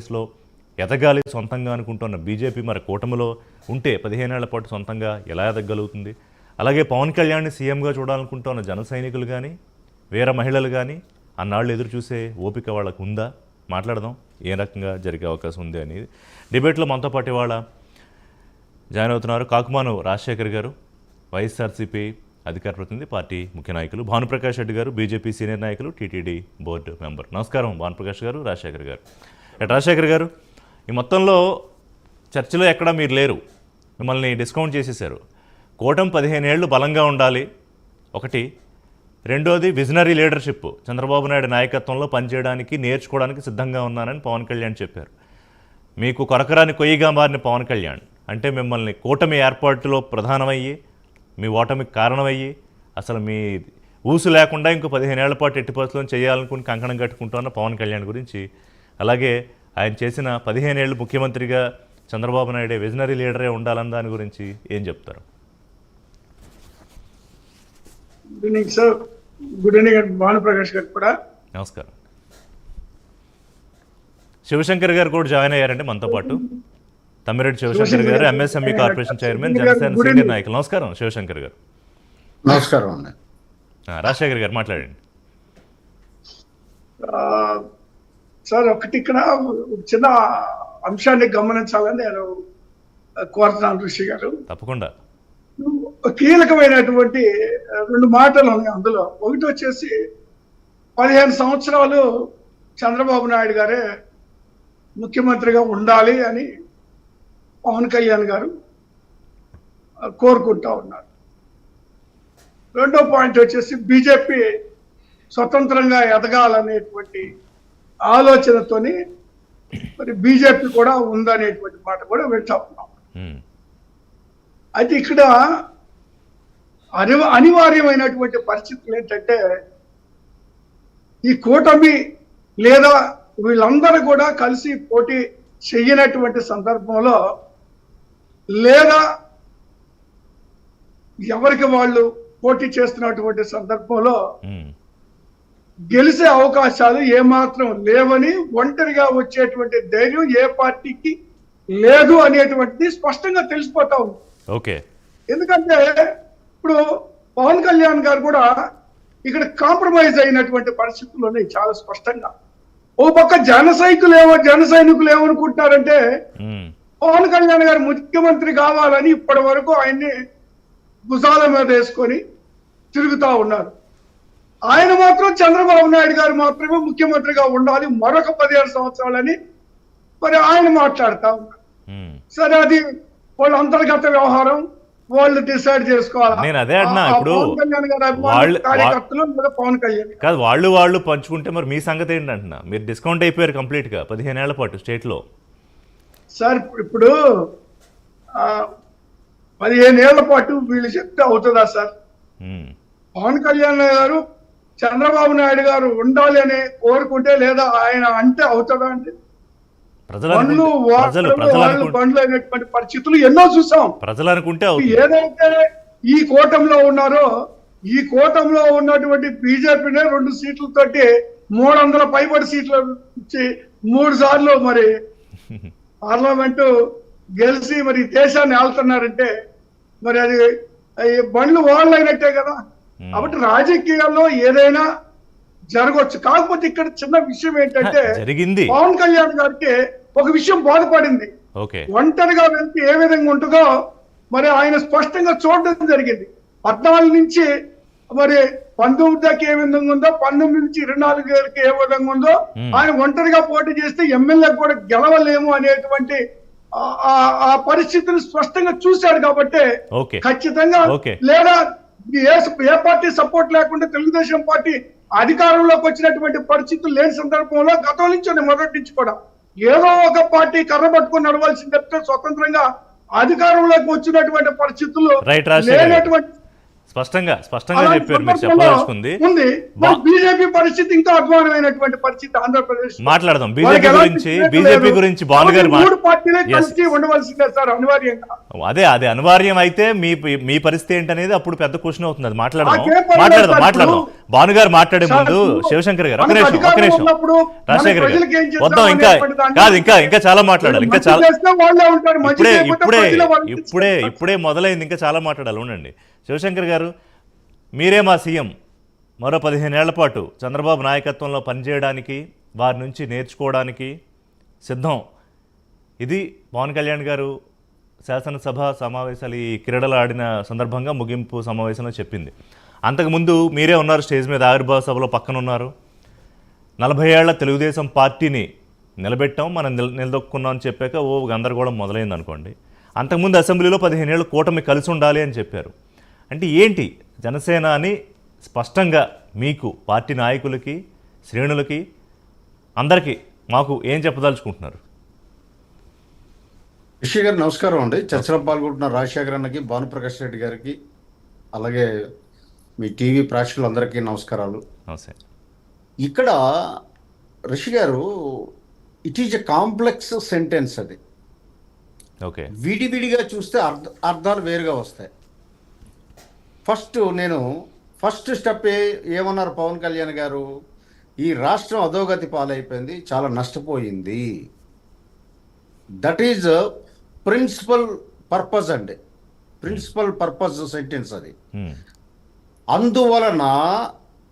ఆంధ్రప్రదేశ్లో ఎదగాలి సొంతంగా అనుకుంటున్న బీజేపీ మరి కూటమిలో ఉంటే 15 ఏళ్ల పాటు సొంతంగా ఎలా ఎదగలుగుతుంది? అలాగే పవన్ కళ్యాణ్ని సీఎంగా చూడాలనుకుంటున్న జన సైనికులు కానీ వీర మహిళలు కానీ అన్నాళ్ళు ఎదురు చూసే ఓపిక వాళ్ళకు ఉందా? మాట్లాడదాం ఏ రకంగా జరిగే అవకాశం ఉంది అని. డిబేట్లో మనతో పాటు ఇవాళ జాయిన్ అవుతున్నారు కాకుమాను రాజశేఖర్ గారు, వైఎస్ఆర్సీపీ అధికార ప్రతినిధి, పార్టీ ముఖ్య నాయకులు, భానుప్రకాష్ రెడ్డి గారు, బీజేపీ సీనియర్ నాయకులు, టీటీడీ బోర్డు మెంబర్. నమస్కారం భానుప్రకాష్ గారు, రాజశేఖర్ గారు. రాజశేఖర్ గారు, ఈ మొత్తంలో చర్చలో ఎక్కడా మీరు లేరు, మిమ్మల్ని డిస్కౌంట్ చేసేశారు. కూటమి 15 ఏళ్ళు బలంగా ఉండాలి ఒకటి, రెండోది విజనరీ లీడర్షిప్, చంద్రబాబు నాయుడు నాయకత్వంలో పనిచేయడానికి నేర్చుకోవడానికి సిద్ధంగా ఉన్నానని పవన్ కళ్యాణ్ చెప్పారు. మీకు కొరకరాని కొయ్యిగా మారిన పవన్ కళ్యాణ్ అంటే మిమ్మల్ని కూటమి ఏర్పాటులో ప్రధానమయ్యి మీ ఓటమికి కారణమయ్యి అసలు మీ ఊసు లేకుండా ఇంకో 15 ఏళ్ల పాటు ఎట్టి పరిస్థితులను చేయాలనుకుని కంకణం కట్టుకుంటున్న పవన్ కళ్యాణ్ గురించి, అలాగే ఆయన చేసిన 15 ఏళ్ళు ముఖ్యమంత్రిగా చంద్రబాబు నాయుడే విజనరీ లీడరే ఉండాలని దాని గురించి ఏం చెప్తారు? Good evening sir. Good evening Bhanuprakash గారు కూడా నమస్కారం. శివశంకర్ గారు కూడా జాయిన్ అయ్యారంటే మనతో పాటు. తమ్మిరెడ్డి శివశంకర్ గారు, MSME corporation chairman, Janasena senior నాయకులు. నమస్కారం శివశంకర్ గారు. నమస్కారం. రాజశేఖర్ గారు మాట్లాడండి. సార్, ఒకటి ఇక్కడ చిన్న అంశాన్ని గమనించాలని నేను కోరుతున్నాను ఋషి గారు. తప్పకుండా. కీలకమైనటువంటి 2 మాటలు ఉన్నాయి అందులో. ఒకటి వచ్చేసి 15 సంవత్సరాలు చంద్రబాబు నాయుడు గారే ముఖ్యమంత్రిగా ఉండాలి అని పవన్ కళ్యాణ్ గారు కోరుకుంటా ఉన్నారు. రెండో పాయింట్ వచ్చేసి బీజేపీ స్వతంత్రంగా ఎదగాలనేటువంటి ఆలోచనతోని మరి బీజేపీ కూడా ఉందనేటువంటి మాట కూడా వింటా ఉన్నాం. అయితే ఇక్కడ అనివార్యమైనటువంటి పరిస్థితులు ఏంటంటే, ఈ కూటమి లేదా వీళ్ళందరూ కూడా కలిసి పోటీ చెయ్యనటువంటి సందర్భంలో, లేదా ఎవరికి వాళ్ళు పోటీ చేస్తున్నటువంటి సందర్భంలో గెలిచే అవకాశాలు ఏమాత్రం లేవని, ఒంటరిగా వచ్చేటువంటి ధైర్యం ఏ పార్టీకి లేదు అనేటువంటిది స్పష్టంగా తెలిసిపోతా ఉంది. ఓకే. ఎందుకంటే ఇప్పుడు పవన్ కళ్యాణ్ గారు కూడా ఇక్కడ కాంప్రమైజ్ అయినటువంటి పరిస్థితులు ఉన్నాయి చాలా స్పష్టంగా. ఓ పక్క జన సైనికులు ఏమనుకుంటున్నారంటే, పవన్ కళ్యాణ్ గారు ముఖ్యమంత్రి కావాలని ఇప్పటి వరకు ఆయన్ని భుజాల మీద వేసుకొని తిరుగుతా ఉన్నారు. ఆయన మాత్రం చంద్రబాబు నాయుడు గారు మాత్రమే ముఖ్యమంత్రిగా ఉండాలి మరొక 15 సంవత్సరాలని మరి ఆయన మాట్లాడుతా ఉన్నారు. సరే, అది వాళ్ళ అంతర్గత వ్యవహారం, వాళ్ళు డిసైడ్ చేసుకోవాలి. నేను అదే అన్నా. ఇప్పుడు కార్యకర్తలు లేదా పవన్ కళ్యాణ్ కాదు, వాళ్ళు పంచుకుంటే మరి మీ సంగతి ఏంటంటున్నా? మీరు డిస్కౌంట్ అయిపోయారు కంప్లీట్ గా 15 ఏళ్ల పాటు స్టేట్ లో. సార్, ఇప్పుడు 15 ఏళ్ల పాటు వీళ్ళు చెప్తే అవుతుందా సార్? పవన్ కళ్యాణ్ గారు చంద్రబాబు నాయుడు గారు ఉండాలి అని కోరుకుంటే, లేదా ఆయన అంటే అవుతుందా? అంటే బండ్లు అయినటువంటి పరిస్థితులు ఎన్నో చూసాం. ప్రజలు అనుకుంటే ఏదైతే ఈ కూటమిలో ఉన్నారో, ఈ కూటమిలో ఉన్నటువంటి బీజేపీనే 2 సీట్లతోటి 300 పైబడి సీట్లు ఇచ్చి 3 సార్లు మరి పార్లమెంటు గెలిచి మరి దేశాన్ని ఆళ్తున్నారంటే మరి అది బండ్లు వాళ్ళు అయినట్టే కదా. కాబట్టి రాజకీయాల్లో ఏదైనా జరగవచ్చు. కాకపోతే ఇక్కడ చిన్న విషయం ఏంటంటే, పవన్ కళ్యాణ్ గారికి ఒక విషయం బాధపడింది. ఒంటరిగా వెళ్తే ఏ విధంగా ఉంటుందో మరి ఆయన స్పష్టంగా చూడడం జరిగింది. 14 నుంచి మరి 19 దాకా ఏ విధంగా ఉందో, 19 నుంచి 24 ఏ విధంగా ఉందో, ఆయన ఒంటరిగా పోటీ చేస్తే ఎమ్మెల్యే కూడా గెలవలేము అనేటువంటి ఆ పరిస్థితిని స్పష్టంగా చూశాడు. కాబట్టి ఖచ్చితంగా, లేదా ఏ పార్టీ సపోర్ట్ లేకుండా తెలుగుదేశం పార్టీ అధికారంలోకి వచ్చినటువంటి పరిస్థితులు లేని సందర్భంలో గతం నుంచి మొదటి నుంచి కూడా ఏదో ఒక పార్టీ కర్ర పట్టుకుని నడవాల్సింది తప్పితే స్వతంత్రంగా అధికారంలోకి వచ్చినటువంటి పరిస్థితులు లేనటువంటి స్పష్టంగా అలాంటి చెప్పారు మీరు సందర్భంలో చెప్పదలుచుకుంది. ఉంది. మరి బీజేపీ పరిస్థితి ఇంకా అధ్వానమైనటువంటి పరిస్థితి ఆంధ్రప్రదేశ్. మాట్లాడదాం వాళ్ళకి ఎలాంటి బీజేపీ గురించి భాను గారు మూడు పార్టీలే కలిసి ఉండవలసిందే సార్ అనివార్యంగా. అదే అనివార్యం అయితే మీ పరిస్థితి ఏంటనేది అప్పుడు పెద్ద క్వశ్చన్ అవుతుంది. అది నాకేం పర్లేదు సార్. మాట్లాడదాం భాను గారు మాట్లాడే ముందు శివశంకర్ గారు ఒక మనకు నిమిషం అధికారం ఉన్నప్పుడు రాజశేఖర్ గారు ప్రజలకు ఏం చేద్దాం వద్దాం. అనేటువంటి దాన్ని కాదు ఇంకా చాలా మాట్లాడాలి. ఇంకా మంచి చాలా చేస్తే వాళ్ళే ఉంటారు. మంచి చేయకపోతే ప్రజలే వాళ్ళని తీసుకెళ్తారు. ఇప్పుడే మొదలైంది. ఇంకా చాలా మాట్లాడాలి. ఉండండి శివశంకర్ గారు, మీరే మా సీఎం. మరో 15 ఏళ్ల పాటు చంద్రబాబు నాయకత్వంలో పనిచేయడానికి, వారి నుంచి నేర్చుకోవడానికి సిద్ధం. ఇది పవన్ కళ్యాణ్ గారు శాసనసభ సమావేశాలు ఈ క్రీడలు ఆడిన సందర్భంగా ముగింపు సమావేశంలో చెప్పింది. అంతకుముందు మీరే ఉన్నారు స్టేజ్ మీద, ఆవిర్భావ సభలో పక్కన ఉన్నారు. 40 ఏళ్ల తెలుగుదేశం పార్టీని నిలబెట్టాం, మనం నిలదొక్కున్నాం అని చెప్పాక గందరగోళం మొదలైంది అనుకోండి. అంతకుముందు అసెంబ్లీలో 15 ఏళ్ళు కూటమి కలిసి ఉండాలి అని చెప్పారు. అంటే ఏంటి జనసేన అని స్పష్టంగా మీకు, పార్టీ నాయకులకి, శ్రేణులకి, అందరికీ మాకు ఏం చెప్పదలుచుకుంటున్నారు? రిషి గారు నమస్కారం అండి. చర్చలో పాల్గొంటున్న రాజశేఖర్ అన్నకి, భానుప్రకాష్ రెడ్డి గారికి, అలాగే మీ టీవీ ప్రేక్షకులందరికీ నమస్కారాలు. నమస్తే. ఇక్కడ రిషి గారు, it is a complex sentence. అది ఓకే, విడివిడిగా చూస్తే అర్థాలు వేరుగా వస్తాయి. ఫస్ట్ స్టెప్ ఏమన్నారు పవన్ కళ్యాణ్ గారు? ఈ రాష్ట్రం అధోగతి పాలైపోయింది, చాలా నష్టపోయింది. దట్ ఈజ్ ప్రిన్సిపల్ పర్పస్ అండి, ప్రిన్సిపల్ పర్పస్ సెంటెన్స్ అది. అందువలన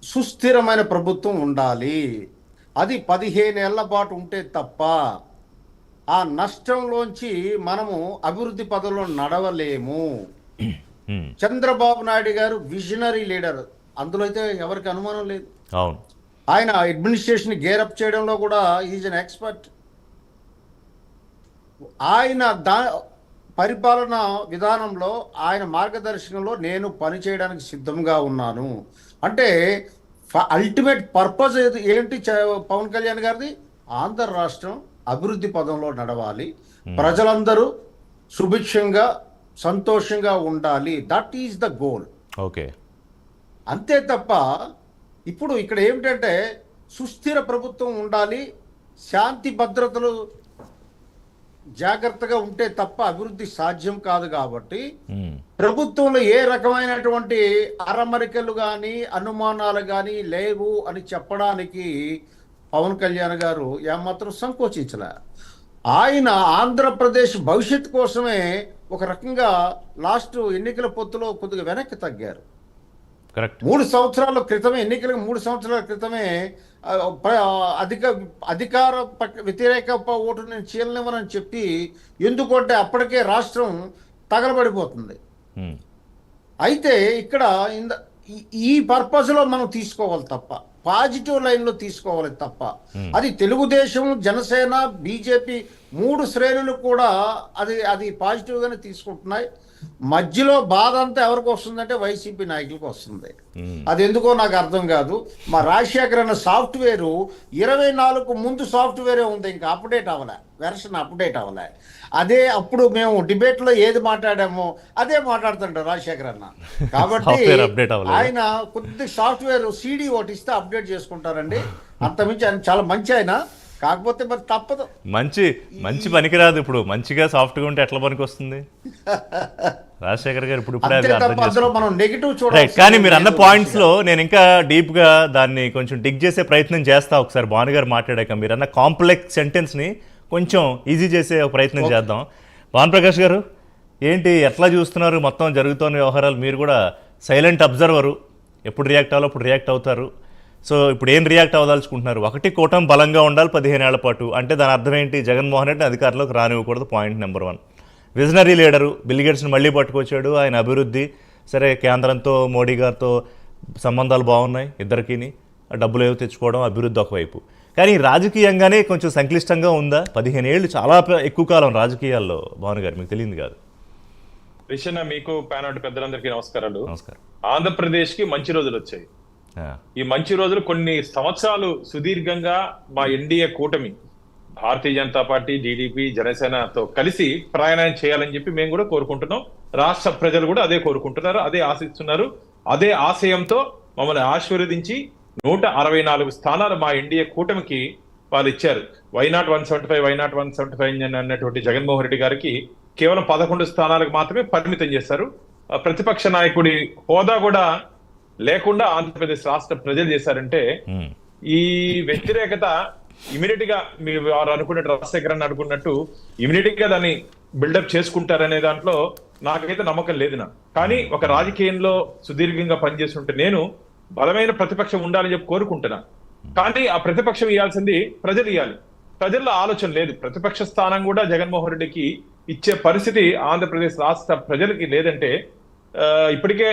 సుస్థిరమైన ప్రభుత్వం ఉండాలి. అది 15 ఏళ్ల పాటు ఉంటే తప్ప ఆ నష్టంలోంచి మనము అభివృద్ధి పదంలో నడవలేము. చంద్రబాబు నాయుడు గారు విజనరీ లీడర్, అందులో అయితే ఎవరికి అనుమానం లేదు. అవును, ఆయన అడ్మినిస్ట్రేషన్ గేరప్ చేయడంలో కూడా ఈజ్ అన్ ఎక్స్పర్ట్. ఆయన పరిపాలన విధానంలో, ఆయన మార్గదర్శకంలో నేను పనిచేయడానికి సిద్ధంగా ఉన్నాను. అంటే అల్టిమేట్ పర్పస్ ఏంటి పవన్ కళ్యాణ్ గారిది? ఆంధ్ర రాష్ట్రం అభివృద్ధి పదంలో నడవాలి, ప్రజలందరూ సుభిక్షంగా సంతోషంగా ఉండాలి. That is the goal. Okay, అంతే తప్ప ఇప్పుడు ఇక్కడ ఏమిటంటే సుస్థిర ప్రభుత్వం ఉండాలి, శాంతి భద్రతలు జాగ్రత్తగా ఉంటే తప్ప అభివృద్ధి సాధ్యం కాదు. కాబట్టి ప్రభుత్వంలో ఏ రకమైనటువంటి అరమరికలు కానీ అనుమానాలు కానీ లేవు అని చెప్పడానికి పవన్ కళ్యాణ్ గారు ఏమాత్రం సంకోచించలే. ఆయన ఆంధ్రప్రదేశ్ భవిష్యత్తు కోసమే ఒక రకంగా లాస్ట్ ఎన్నికల పొత్తులో కొద్దిగా వెనక్కి తగ్గారు. 3 సంవత్సరాల క్రితమే, ఎన్నికలకు 3 సంవత్సరాల క్రితమే అధికార వ్యతిరేక ఓటు నేను చీలనివ్వనని చెప్పి, ఎందుకంటే అప్పటికే రాష్ట్రం తగలబడిపోతుంది. అయితే ఇక్కడ ఈ పర్పస్లో మనం తీసుకోవాలి తప్ప, పాజిటివ్ లైన్లో తీసుకోవాలి తప్ప, అది తెలుగుదేశం, జనసేన, బీజేపీ 3 శ్రేణులు కూడా అది పాజిటివ్గానే తీసుకుంటున్నాయి. మధ్యలో బాధ అంతా ఎవరికి వస్తుందంటే వైసీపీ నాయకులకు వస్తుంది. అది ఎందుకో నాకు అర్థం కాదు. మా రాజశేఖర్ అన్న సాఫ్ట్వేరు 24కు ముందు సాఫ్ట్వేరే ఉంది, ఇంకా అప్డేట్ అవ్వలే, వెర్షన్ అప్డేట్ అవ్వలే. అదే అప్పుడు మేము డిబేట్లో ఏది మాట్లాడామో అదే మాట్లాడుతుంటారు రాజశేఖర్ అన్న. కాబట్టి ఆయన కొద్ది సాఫ్ట్వేర్ సీడీ ఒకటి ఇస్తే అప్డేట్ చేసుకుంటారండి. అంతమించి ఆయన చాలా మంచి ఆయన. కాకపోతే మరి తప్పదు, మంచి పనికిరాదు. ఇప్పుడు మంచిగా సాఫ్ట్గా ఉంటే ఎట్లా పనికి వస్తుంది? రాజశేఖర్ గారు ఇప్పుడు కానీ మీరు అన్న పాయింట్స్ లో నేను ఇంకా డీప్ గా దాన్ని కొంచెం డిగ్ చేసే ప్రయత్నం చేస్తా. ఒకసారి భాను గారు మాట్లాడాక మీరు అన్న కాంప్లెక్స్ సెంటెన్స్ ని కొంచెం ఈజీ చేసే ఒక ప్రయత్నం చేద్దాం. భానుప్రకాష్ గారు ఏంటి, ఎట్లా చూస్తున్నారు మొత్తం జరుగుతున్న వ్యవహారాలు? మీరు కూడా సైలెంట్ అబ్జర్వరు, ఎప్పుడు రియాక్ట్ అవ్వాలో అప్పుడు రియాక్ట్ అవుతారు. సో ఇప్పుడు ఏం రియాక్ట్ అవ్వదలుచుకుంటున్నారు? ఒకటి, కూటమి బలంగా ఉండాలి 15 ఏళ్ల పాటు అంటే దాని అర్థం ఏంటి? జగన్మోహన్ రెడ్డిని అధికారంలోకి రానివ్వకూడదు, point number 1. Visionary leader, Bill గేట్స్ని మళ్ళీ పట్టుకొచ్చాడు. ఆయన అభివృద్ధి సరే, కేంద్రంతో మోడీ గారితో సంబంధాలు బాగున్నాయి ఇద్దరికీని, డబ్బులు ఏవో తెచ్చుకోవడం, అభివృద్ధి ఒకవైపు. కానీ రాజకీయంగానే కొంచెం సంక్లిష్టంగా ఉందా? 15 ఏళ్ళు చాలా ఎక్కువ కాలం రాజకీయాల్లో. భాను గారు మీకు తెలియదు కాదు. రిషన్న, మీకు ప్యానల్ పెద్దలందరికీ నమస్కారాలు. నమస్కారం. ఆంధ్రప్రదేశ్కి మంచి రోజులు వచ్చాయి. ఈ మంచి రోజులు కొన్ని సంవత్సరాలు సుదీర్ఘంగా మా ఎన్డీఏ కూటమి, భారతీయ జనతా పార్టీ, టీడీపీ, జనసేనతో కలిసి ప్రయాణం చేయాలని చెప్పి మేము కూడా కోరుకుంటున్నాం. రాష్ట్ర ప్రజలు కూడా అదే కోరుకుంటున్నారు, అదే ఆశిస్తున్నారు. అదే ఆశయంతో మమ్మల్ని ఆశీర్వదించి 164 స్థానాలు మా ఎన్డీఏ కూటమికి వాళ్ళు ఇచ్చారు. వైనాట్ 175 వైనాట్ 175 అన్నటువంటి జగన్మోహన్ రెడ్డి గారికి కేవలం 11 స్థానాలకు మాత్రమే పరిమితం చేశారు. ప్రతిపక్ష నాయకుడి హోదా కూడా లేకుండా ఆంధ్రప్రదేశ్ రాష్ట్ర ప్రజలు చేశారంటే ఈ వ్యతిరేకత ఇమీడియట్ గా మీరు వారు అనుకున్నట్టు రాజశేఖర్ అని అనుకున్నట్టు ఇమీడియట్ గా దాన్ని బిల్డప్ చేసుకుంటారనే దాంట్లో నాకైతే నమ్మకం లేదు. కానీ ఒక రాజకీయంలో సుదీర్ఘంగా పనిచేస్తుంటే నేను బలమైన ప్రతిపక్షం ఉండాలని చెప్పి కోరుకుంటున్నా. కానీ ఆ ప్రతిపక్షం ఇవ్వాల్సింది ప్రజలు ఇవ్వాలి. ప్రజల్లో ఆలోచన లేదు. ప్రతిపక్ష స్థానం కూడా జగన్మోహన్ రెడ్డికి ఇచ్చే పరిస్థితి ఆంధ్రప్రదేశ్ రాష్ట్ర ప్రజలకి లేదంటే ఇప్పటికే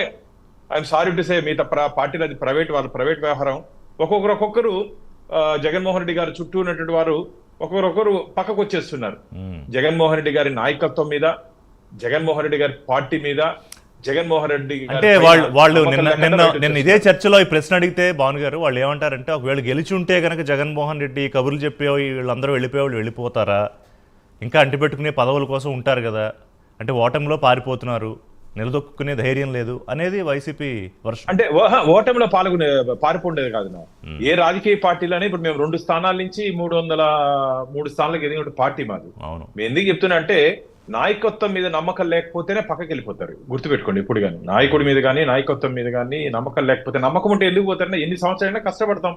ఐఎమ్ సారీ టు సే మిగతా పార్టీలు అది వాళ్ళ ప్రైవేట్ వ్యవహారం. ఒక్కొక్కరు జగన్మోహన్ రెడ్డి గారు చుట్టూ ఉన్నటువంటి వారు ఒకరొకరు పక్కకు వచ్చేస్తున్నారు. జగన్మోహన్ రెడ్డి గారి నాయకత్వం మీద, జగన్మోహన్ రెడ్డి గారి పార్టీ మీద, జగన్మోహన్ రెడ్డి అంటే వాళ్ళు నిన్న ఇదే చర్చలో ఈ ప్రశ్న అడిగితే భాను గారు వాళ్ళు ఏమంటారంటే ఒకవేళ గెలిచి ఉంటే కనుక జగన్మోహన్ రెడ్డి కబుర్లు చెప్పే వీళ్ళందరూ వెళ్ళిపోయేవాళ్ళు వెళ్ళిపోతారా, ఇంకా అంటిపెట్టుకునే పదవుల కోసం ఉంటారు కదా, అంటే ఓటమిలో పారిపోతున్నారు, నిలదొక్కునే ధైర్యం లేదు అనేది వైసీపీ వర్షం. అంటే ఓటమిలో పారిపోండేది కాదు. ఏ రాజకీయ పార్టీలోనే ఇప్పుడు మేము 2 స్థానాల నుంచి 303 స్థానాలకు ఎదిగిన పార్టీ మాది. అవును. మేము ఎందుకు చెప్తున్నా అంటే నాయకత్వం మీద నమ్మకం లేకపోతేనే పక్కకి వెళ్ళిపోతారు. గుర్తుపెట్టుకోండి, ఇప్పుడు కానీ నాయకుడి మీద కానీ నాయకత్వం మీద కానీ నమ్మకం లేకపోతే, నమ్మకం ఉంటే ఎందుకు పోతారంటే ఎన్ని సంవత్సరాలైనా కష్టపడతాం.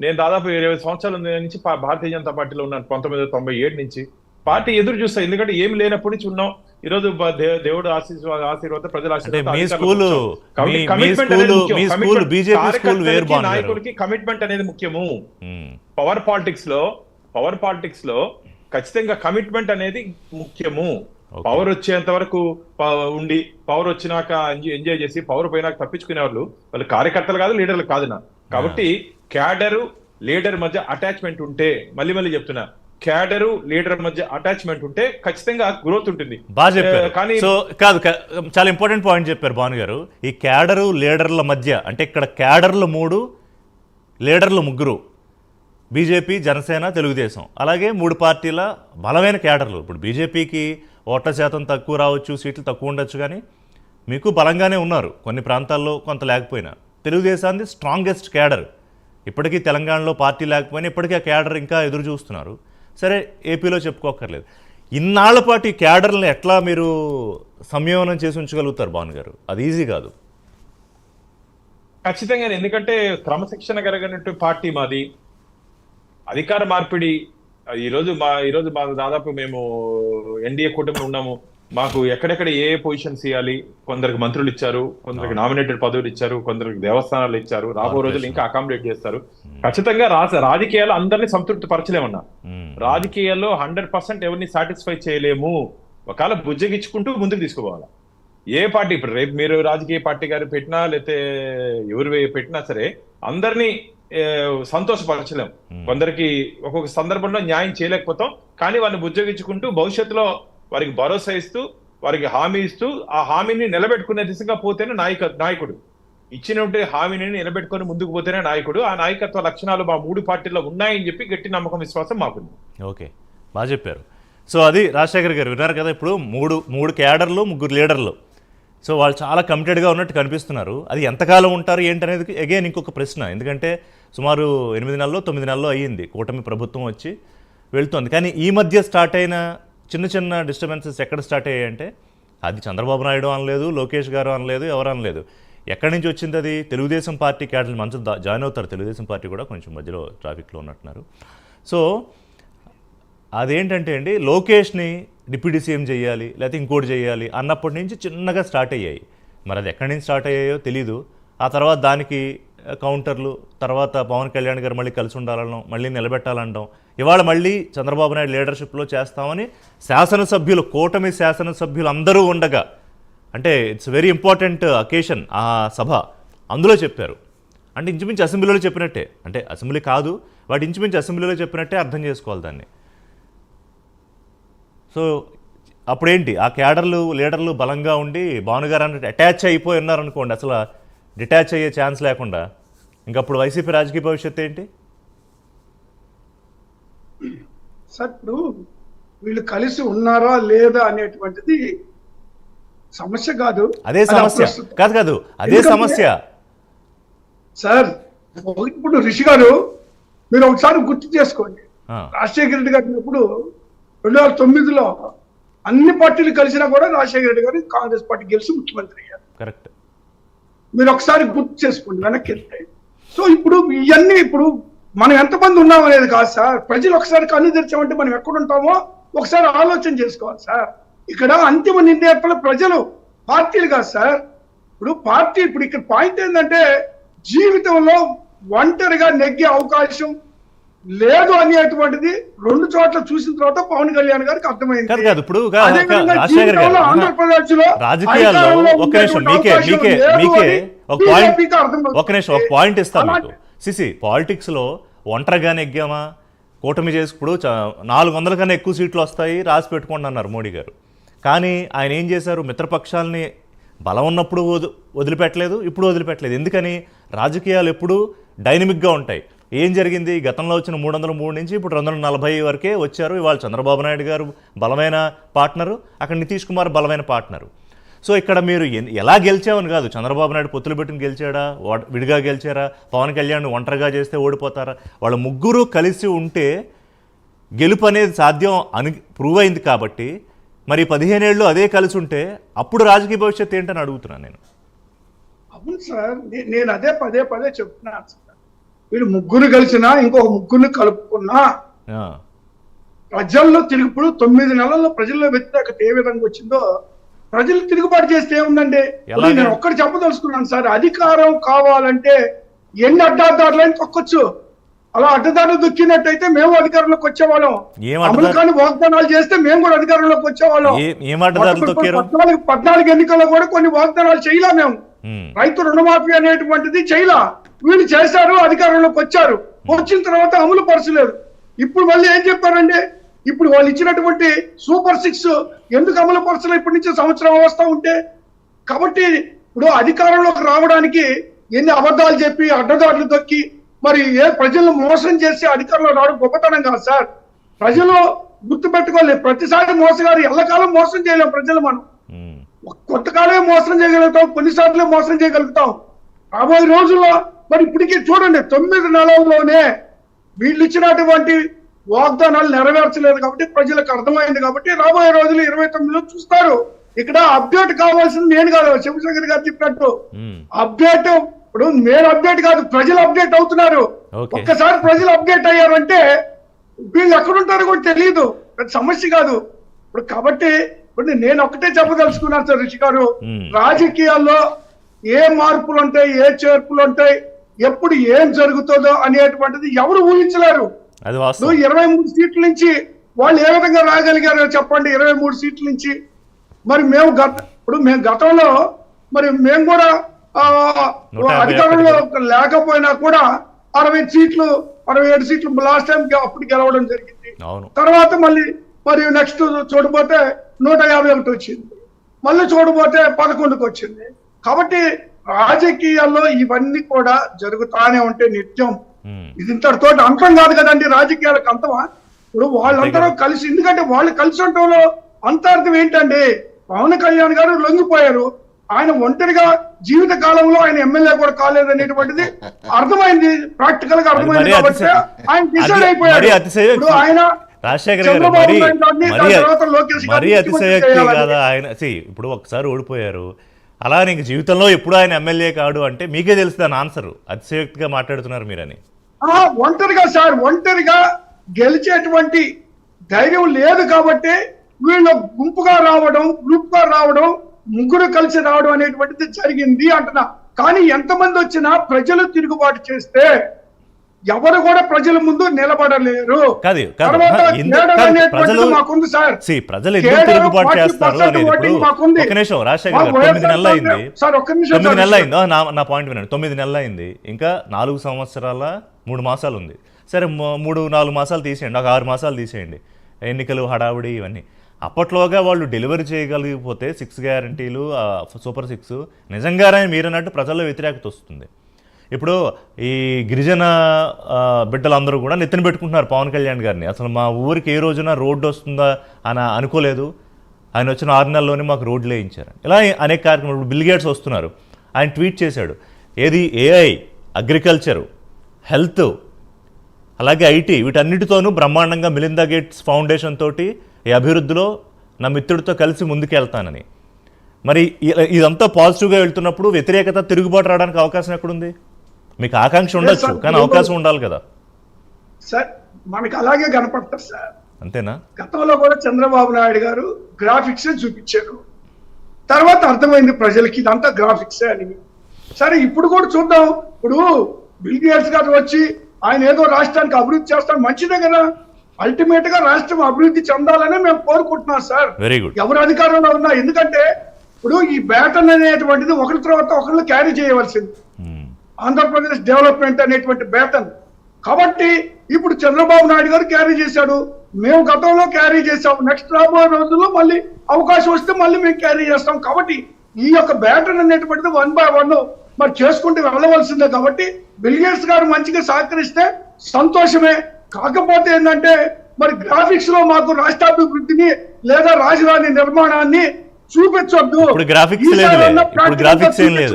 నేను దాదాపు 20 సంవత్సరాల నుంచి భారతీయ జనతా పార్టీలో ఉన్నాను 1997 నుంచి. పార్టీ ఎదురు చూస్తా, ఎందుకంటే ఏమి లేనప్పటి నుంచి ఉన్నాం. ఈ రోజు దేవుడు ఆశీర్వాద ప్రజల నాయకుడికి కమిట్మెంట్ అనేది ముఖ్యము. పవర్ పాలిటిక్స్ లో ఖచ్చితంగా కమిట్మెంట్ అనేది ముఖ్యము. పవర్ వచ్చేంత వరకు ఉండి పవర్ వచ్చినాక ఎంజాయ్ చేసి పవర్ పోయినాక తప్పించుకునే వాళ్ళు కార్యకర్తలు కాదు, లీడర్లు కాదు. కాబట్టి క్యాడరు లీడర్ మధ్య అటాచ్మెంట్ ఉంటే, మళ్ళీ చెప్తున్నా, క్యాడరు లీడర్ మధ్య అటాచ్మెంట్ ఉంటే ఖచ్చితంగా గ్రోత్ ఉంటుంది. బాగా చెప్పారు. కానీ కాదు, చాలా ఇంపార్టెంట్ పాయింట్ చెప్పారు భాను గారు. ఈ క్యాడరు లీడర్ల మధ్య అంటే ఇక్కడ క్యాడర్లు 3, లీడర్లు 3, బీజేపీ, జనసేన, తెలుగుదేశం, అలాగే 3 పార్టీల బలమైన క్యాడర్లు. ఇప్పుడు బీజేపీకి ఓట్ల శాతం తక్కువ రావచ్చు, సీట్లు తక్కువ ఉండొచ్చు, కానీ మీకు బలంగానే ఉన్నారు కొన్ని ప్రాంతాల్లో, కొంత లేకపోయినా. తెలుగుదేశాన్ని స్ట్రాంగెస్ట్ క్యాడర్. ఇప్పటికీ తెలంగాణలో పార్టీ లేకపోయినా ఇప్పటికీ ఆ క్యాడర్ ఇంకా ఎదురు చూస్తున్నారు. సరే, ఏపీలో చెప్పుకోకర్లేదు. ఇన్నాళ్ల పాటు ఈ క్యాడర్లను ఎట్లా మీరు సంయోజనం చేసి ఉంచగలుగుతారు భాను గారు? అది ఈజీ కాదు. ఖచ్చితంగా, ఎందుకంటే క్రమశిక్షణ కలిగినట్టు పార్టీ మాది. అధికార మార్పిడి ఈ రోజు మా దాదాపు మేము ఎన్డీఏ కూటమిలో ఉన్నాము. మాకు ఎక్కడెక్కడ ఏ పొజిషన్స్ ఇవ్వాలి, కొందరికి మంత్రులు ఇచ్చారు, కొందరికి నామినేటెడ్ పదవులు ఇచ్చారు, కొందరికి దేవస్థానాలు ఇచ్చారు. రాబో రోజులు ఇంకా అకామిడేట్ చేస్తారు. ఖచ్చితంగా రాజకీయాలు అందరినీ సంతృప్తి పరచలేమన్నా. రాజకీయాల్లో 100% ఎవరిని సాటిస్ఫై చేయలేము. ఒకవేళ బుజ్జగిచ్చుకుంటూ ముందుకు తీసుకుపోవాలి. ఏ పార్టీ, ఇప్పుడు రేపు మీరు రాజకీయ పార్టీ గారు పెట్టినా లేకపోతే ఎవరు పెట్టినా సరే అందరినీ సంతోషపరచలేం. కొందరికి ఒక్కొక్క సందర్భంలో న్యాయం చేయలేకపోతాం. కానీ వారిని బుజ్జగించుకుంటూ భవిష్యత్తులో వారికి భరోసా ఇస్తూ, వారికి హామీ ఇస్తూ, ఆ హామీని నిలబెట్టుకునే దిశగా పోతేనే నాయకుడు. ఇచ్చినట్టు హామీని నిలబెట్టుకుని ముందుకు పోతేనే నాయకుడు. ఆ నాయకత్వ లక్షణాలు మా 3 పార్టీల్లో ఉన్నాయని చెప్పి గట్టి నమ్మకం, విశ్వాసం మాకుంది. ఓకే, బాగా చెప్పారు. సో అది రాజశేఖర్ గారు విన్నారు కదా. ఇప్పుడు 3 క్యాడర్లు, 3 లీడర్లు. సో వాళ్ళు చాలా కమిటెడ్గా ఉన్నట్టు కనిపిస్తున్నారు. అది ఎంతకాలం ఉంటారు ఏంటనేది అగైన్ ఇంకొక ప్రశ్న. ఎందుకంటే సుమారు 8 నెలల్లో 9 నెలల్లో అయ్యింది కూటమి ప్రభుత్వం వచ్చి వెళ్తోంది. కానీ ఈ మధ్య స్టార్ట్ అయిన చిన్న డిస్టర్బెన్సెస్ ఎక్కడ స్టార్ట్ అయ్యాయంటే అది చంద్రబాబు నాయుడు అనలేదు, లోకేష్ గారు అనలేదు, ఎవరు అనలేదు. ఎక్కడి నుంచి వచ్చింది అది? తెలుగుదేశం పార్టీ క్యాడర్లు మంచి జాయిన్ అవుతారు. తెలుగుదేశం పార్టీ కూడా కొంచెం మధ్యలో ట్రాఫిక్లో ఉన్నట్టున్నారు. సో అదేంటంటే అండి, లోకేష్ని డిప్యూటీ సీఎం చేయాలి లేకపోతే ఇంకోటి చేయాలి అన్నప్పటి నుంచి చిన్నగా స్టార్ట్ అయ్యాయి. మరి అది ఎక్కడి నుంచి స్టార్ట్ అయ్యాయో తెలీదు. ఆ తర్వాత దానికి కౌంటర్లు, తర్వాత పవన్ కళ్యాణ్ గారు మళ్ళీ కలిసి ఉండాలనడం, మళ్ళీ నిలబెట్టాలనడం, ఇవాళ మళ్ళీ చంద్రబాబు నాయుడు లీడర్షిప్లో చేస్తామని శాసనసభ్యులు, కూటమి శాసనసభ్యులు అందరూ ఉండగా, అంటే ఇట్స్ వెరీ ఇంపార్టెంట్ అకేషన్ ఆ సభ, అందులో చెప్పారు. అంటే ఇంచుమించు అసెంబ్లీలో చెప్పినట్టే, అంటే అసెంబ్లీ కాదు వాటి ఇంచుమించు అసెంబ్లీలో చెప్పినట్టే అర్థం చేసుకోవాలి దాన్ని. సో అప్పుడేంటి, ఆ క్యాడర్లు లీడర్లు బలంగా ఉండి భానుగారు అన్నట్టు అటాచ్ అయిపోయి ఉన్నారనుకోండి, అసలు డిటాచ్ అయ్యే ఛాన్స్ లేకుండా, ఇంకప్పుడు వైసీపీ రాజకీయ భవిష్యత్తు ఏంటి? సార్, ఇప్పుడు వీళ్ళు కలిసి ఉన్నారా లేదా అనేటువంటిది సమస్య కాదు. అదే అది సమస్య అప్రస్తుతం. కాదు అదే ఎందుకంటే- సమస్య. సార్ ఇప్పుడు రిషి గారు మీరు ఒకసారి గుర్తు చేసుకోండి. ఆ, రాజశేఖర రెడ్డి గారు ఉన్నప్పుడు 2009లో అన్ని పార్టీలు కలిసినా కూడా రాజశేఖర రెడ్డి గారు కాంగ్రెస్ పార్టీ గెలిచి ముఖ్యమంత్రి అయ్యారు. కరెక్ట్. మీరు ఒకసారి గుర్తు చేసుకోండి వెనక్కి వెళ్తే. సో ఇప్పుడు ఇవన్నీ ఇప్పుడు మనం ఎంతమంది ఉన్నాం అనేది కాదు సార్. ప్రజలు ఒకసారి కన్ను తెరిచామంటే మనం ఎక్కడ ఉంటామో ఒకసారి ఆలోచన చేసుకోవాలి సార్. ఇక్కడ అంతిమ నిర్ణేతలు ప్రజలు, పార్టీలు కాదు సార్. ఇప్పుడు పార్టీ ఇప్పుడు ఇక్కడ పాయింట్ ఏంటంటే జీవితంలో ఒంటరిగా నెగ్గే అవకాశం లేదు అనేటువంటిది 2 చోట్ల చూసిన తర్వాత పవన్ కళ్యాణ్ గారికి అర్థమైంది. కాదు ఇప్పుడు అదేవిధంగా రాజశేఖర్ గారు జీవితంలో ఆంధ్రప్రదేశ్లో రాజకీయాల్లో అధికారంలో ఒక నిమిషం ఉండేటువంటి అవకాశం మీకే లేదు అని ఒక పాయింట్ BJP కి అర్థమవుతుంది. ఒక నిమిషం ఒక పాయింట్ ఇస్తాను అలా- మీకు. సిసి పాలిటిక్స్ లో ఒంటరిగా నెగ్గామా, కూటమి చేసుకుప్పుడు 400 కన్నా ఎక్కువ సీట్లు వస్తాయి రాసి పెట్టుకోండి అన్నారు మోడీ గారు. కానీ ఆయన ఏం చేశారు, మిత్రపక్షాలని బలం ఉన్నప్పుడు వదిలిపెట్టలేదు, ఇప్పుడు వదిలిపెట్టలేదు. ఎందుకని? రాజకీయాలు ఎప్పుడు డైనమిక్గా ఉంటాయి. ఏం జరిగింది? గతంలో వచ్చిన 303 నుంచి ఇప్పుడు 240 వరకే వచ్చారు. ఇవాళ చంద్రబాబు నాయుడు గారు బలమైన పార్ట్నరు, అక్కడ నితీష్ కుమార్ బలమైన పార్ట్నరు. సో ఇక్కడ మీరు ఎలా గెలిచామని కాదు, చంద్రబాబు నాయుడు పొత్తులు పెట్టుకుని గెలిచాడా, విడిగా గెలిచారా, పవన్ కళ్యాణ్ ఒంటరిగా చేస్తే ఓడిపోతారా? వాళ్ళ ముగ్గురు కలిసి ఉంటే గెలుపు అనేది సాధ్యం అని ప్రూవ్ అయింది. కాబట్టి మరి 15 ఏళ్ళు అదే కలిసి ఉంటే అప్పుడు రాజకీయ భవిష్యత్తు ఏంటని అడుగుతున్నాను నేను. అవును సార్, నేను అదే పదే పదే చెప్తున్నాను సార్. వీళ్ళు ముగ్గురు కలిసినా ఇంకొక ముగ్గురిని కలుపుకున్నా ఆ, ప్రజల్లో తిరుగుప్పుడు 9 నెలల్లో ప్రజల్లో వ్యతిరేకత ఏ విధంగా వచ్చిందో ప్రజలు తిరుగుబాటు చేస్తే ఏముందండి? ఎలాగ? నేను ఒక్కటి చెప్పదలుచుకున్నాను సార్. అధికారం కావాలంటే ఎన్ని అడ్డదారులని తొక్కొచ్చు. అలా అడ్డదారులు దొక్కినట్టయితే మేము అధికారంలోకి వచ్చేవాళ్ళం. ఏం అమలు అడ్డదారు? కాని వాగ్దానాలు చేస్తే మేము కూడా అధికారంలోకి వచ్చేవాళ్ళం. ఏం అడ్డదారులు తొక్కారు? 14 ఎన్నికల్లో కూడా కొన్ని వాగ్దానాలు చేయలే మేము. ఉమ్, రైతు రుణమాఫీ అనేటువంటిది చేయలా. వీళ్ళు చేశారు, అధికారంలోకి వచ్చారు. వచ్చిన తర్వాత అమలు పరచలేదు. ఇప్పుడు మళ్ళీ ఏం చెప్పారండి? ఇప్పుడు వాళ్ళు ఇచ్చినటువంటి సూపర్ 6 ఎందుకు అమలు పరచలేదు? ఇప్పటి నుంచి సంవత్సరం వస్తా ఉంటే. కాబట్టి ఇప్పుడు అధికారంలోకి రావడానికి ఎన్ని అబద్ధాలు చెప్పి అడ్డదారులు దొక్కి మరి ఏ ప్రజలను మోసం చేసి అధికారంలో రావడం గొప్పతనం కాదు సార్. ప్రజలు గుర్తుపెట్టుకోలేదు, ప్రతిసారి మోసగారు ఎల్లకాలం మోసం చేయలేం ప్రజలు. మనం ఉమ్, కొంతకాలమే మోసం చేయగలుగుతాం, కొన్నిసార్లు మోసం చేయగలుగుతాం. రాబోయే రోజుల్లో మరి ఇప్పటికీ చూడండి 9 నెలల్లోనే వీళ్ళు ఇచ్చినటువంటి వాగ్దానాలు నెరవేర్చలేదు కాబట్టి ప్రజలకు అర్థమైంది. కాబట్టి రాబోయే రోజులు 29లో చూస్తారు. ఇక్కడ అప్డేట్ కావాల్సింది నేను కాదు, శివశంకర్ గారు చెప్పినట్టు ఉమ్. అప్డేట్. ఇప్పుడు నేను అప్డేట్ కాదు, ప్రజలు అప్డేట్ అవుతున్నారు. ఓకే. ఒక్కసారి ప్రజలు అప్డేట్ అయ్యారంటే వీళ్ళు ఎక్కడుంటారో కూడా తెలియదు. పెద్ద సమస్య కాదు ఇప్పుడు. కాబట్టి ఇప్పుడు నేను ఒకటే చెప్పదలుచుకున్నాను సార్ రిషి గారు, రాజకీయాల్లో ఏ మార్పులు ఉంటాయి, ఏ చేర్పులు ఉంటాయి, ఎప్పుడు ఏం జరుగుతుందో అనేటువంటిది ఎవరు ఊహించలేరు. అది వాస్తవం. 23 సీట్ల నుంచి వాళ్ళు ఏ విధంగా రాగలిగారో చెప్పండి. 23 సీట్ల నుంచి మరి మేము గతంలో మరి మేము కూడా 151 అధికారంలో లేకపోయినా కూడా 60 సీట్లు 67 సీట్లు లాస్ట్ టైం అప్పుడు గెలవడం జరిగింది. అవును. తర్వాత మరి నెక్స్ట్ చూడబోతే 151 వచ్చింది, మళ్ళీ చూడబోతే 11కి వచ్చింది. కాబట్టి రాజకీయాల్లో ఇవన్నీ కూడా జరుగుతానే ఉంటే నిత్యం. ఉమ్, ఇది ఇంతటితో అంతం కాదు కదండి రాజకీయాలకు అంతమా? ఇప్పుడు వాళ్ళందరూ కలిసి, ఎందుకంటే వాళ్ళు కలిసి ఉండటంలో అంతర్థం ఏంటండి? పవన్ కళ్యాణ్ గారు లొంగిపోయారు. ఆయన ఒంటరిగా జీవిత కాలంలో ఆయన ఎమ్మెల్యే కూడా కాలేదనేటువంటిది అర్థమైంది, ప్రాక్టికల్ గా అర్థమైంది. మరి కాబట్టి ఆయన డిసైడ్ మరి అయిపోయారు. అతిశయోక్తి. ఇప్పుడు ఆయన రాజశేఖర్ గారు చంద్రబాబు మరి నాయుడు గారిని, దాని తర్వాత లోకేష్ మరీ గారిని అతిశయోక్తి చేయాలని. కదా ఆయన. ఇప్పుడు ఒకసారి ఓడిపోయారు, అలా నీకు జీవితంలో ఎప్పుడు ఆయన ఎమ్మెల్యే కాడు అంటే మీకే తెలుస్తుంది ఆన్సర్. అతిశయోక్తిగా మాట్లాడుతున్నారు మీరని. ఒంటరిగా సార్, ఒంటరిగా గెలిచేటువంటి ధైర్యం లేదు కాబట్టి వీళ్ళు గుంపుగా రావడం, గ్రూప్ గా రావడం, ముగ్గురు కలిసి రావడం అనేటువంటిది జరిగింది అంటున్నా. కానీ ఎంతమంది వచ్చినా ప్రజలు తిరుగుబాటు చేస్తే ఎవరు కూడా ప్రజల ముందు నిలబడలేరు. కాదు తర్వాత ఎందుకు కేడర్ కాదు, అనేటువంటిది ప్రజలు మాకుంది సార్. ప్రజలు ఎందుకు కేడర్ తిరుగుబాటు 40% చేస్తారు అనేది ఇప్పుడు ఓటింగ్ మాకుంది. ఒక నిమిషం రాజశేఖర్ మా గారు 9 నెలలు అయింది. సార్ ఒక్క నిమిషం 9 సార్. నెలలు అయిందో నా పాయింట్ వినండి. 9 నెలలు అయింది, ఇంకా 4 సంవత్సరాల 3 మాసాలు ఉంది. సరే 3-4 మాసాలు తీసేయండి, ఒక 6 మాసాలు తీసేయండి, ఎన్నికలు హడావుడి ఇవన్నీ. అప్పట్లోగా వాళ్ళు డెలివరీ చేయగలిగిపోతే 6 గ్యారంటీలు, సూపర్ 6 నిజంగానే మీరన్నట్టు ప్రజల్లో వ్యతిరేకత వస్తుంది. ఇప్పుడు ఈ గిరిజన బిడ్డలందరూ కూడా నెత్తిన పెట్టుకుంటున్నారు పవన్ కళ్యాణ్ గారిని. అసలు మా ఊరికి ఏ రోజున రోడ్డు వస్తుందా అని అనుకోలేదు, ఆయన వచ్చిన 6 నెలల్లోనే మాకు రోడ్లు వేయించారు. ఇలా అనేక కార్యక్రమాలు. బిల్ గేట్స్ వస్తున్నారు, ఆయన ట్వీట్ చేశాడు, ఏది AI, అగ్రికల్చరు, హెల్త్, అలాగే ఐటీ, వీటన్నిటితోనూ బ్రహ్మాండంగా మిలిందా గేట్స్ ఫౌండేషన్ తోటి ఈ అభివృద్ధిలో నా మిత్రుడితో కలిసి ముందుకెళ్తానని. మరి ఇదంతా పాజిటివ్గా వెళ్తున్నప్పుడు వ్యతిరేకత, తిరుగుబాటు రావడానికి అవకాశం ఎక్కడుంది? మీకు ఆకాంక్ష ఉండొచ్చు, కానీ అవకాశం ఉండాలి కదా సార్. మనకి అలాగే కనపడతారు సార్. అంతేనా? గతంలో కూడా చంద్రబాబు నాయుడు గారు గ్రాఫిక్స్ చూపించారు, తర్వాత అర్థమైంది ప్రజలకి ఇదంతా గ్రాఫిక్సే అని. సరే ఇప్పుడు కూడా చూద్దాం. ఇప్పుడు బిల్ గేట్స్ గారు వచ్చి ఆయన ఏదో రాష్ట్రానికి అభివృద్ధి చేస్తాడు, మంచిదే కదా. అల్టిమేట్ గా రాష్ట్రం అభివృద్ధి చెందాలని మేము కోరుకుంటున్నాం సార్, వెరీ గుడ్. ఎవరు అధికారంలో ఉన్నా. ఎందుకంటే ఇప్పుడు ఈ బ్యాటన్ అనేటువంటిది ఒకరి తర్వాత ఒకళ్ళు క్యారీ చేయవలసింది, ఆంధ్రప్రదేశ్ డెవలప్మెంట్ అనేటువంటి బ్యాటన్. కాబట్టి ఇప్పుడు చంద్రబాబు నాయుడు గారు క్యారీ చేశాడు, మేము గతంలో క్యారీ చేసాం, నెక్స్ట్ రాబోయే రోజుల్లో మళ్ళీ అవకాశం వస్తే మళ్ళీ మేము క్యారీ చేస్తాం. కాబట్టి ఈ యొక్క బ్యాటన్ అనేటువంటిది 1 by 1 మరి చేసుకుంటూ వెళ్ళవలసిందే. కాబట్టి బిల్ గేట్స్ గారు మంచిగా సహకరిస్తే సంతోషమే. కాకపోతే ఏంటంటే మరి గ్రాఫిక్స్ లో మాకు రాష్ట్రాభివృద్ధిని లేదా రాజధాని నిర్మాణాన్ని చూపించొద్దు. ఇప్పుడు గ్రాఫిక్స్ ఏం లేదు.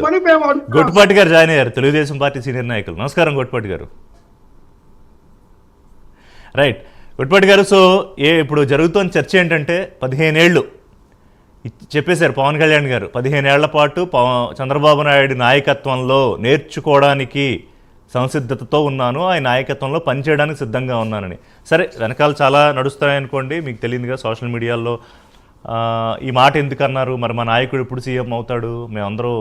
గొట్టిపాటి గారు జాయిన్ అయ్యారు, తెలుగుదేశం పార్టీ సీనియర్ నాయకులు. నమస్కారం గొట్టిపాటి గారు. రైట్ గొట్టిపాటి గారు, సో ఇప్పుడు జరుగుతున్న చర్చ ఏంటంటే 15 ఏళ్ళు చెప్పేశారు పవన్ కళ్యాణ్ గారు, 15 ఏళ్ల పాటు చంద్రబాబు నాయుడు నాయకత్వంలో నేర్చుకోవడానికి సంసిద్ధతతో ఉన్నాను, ఆయన నాయకత్వంలో పనిచేయడానికి సిద్ధంగా ఉన్నానని. సరే వెనకాల చాలా నడుస్తాయనుకోండి, మీకు తెలియదుగా సోషల్ మీడియాలో ఈ మాట ఎందుకు అన్నారు, మరి మా నాయకుడు ఎప్పుడు సీఎం అవుతాడు, మేమందరూ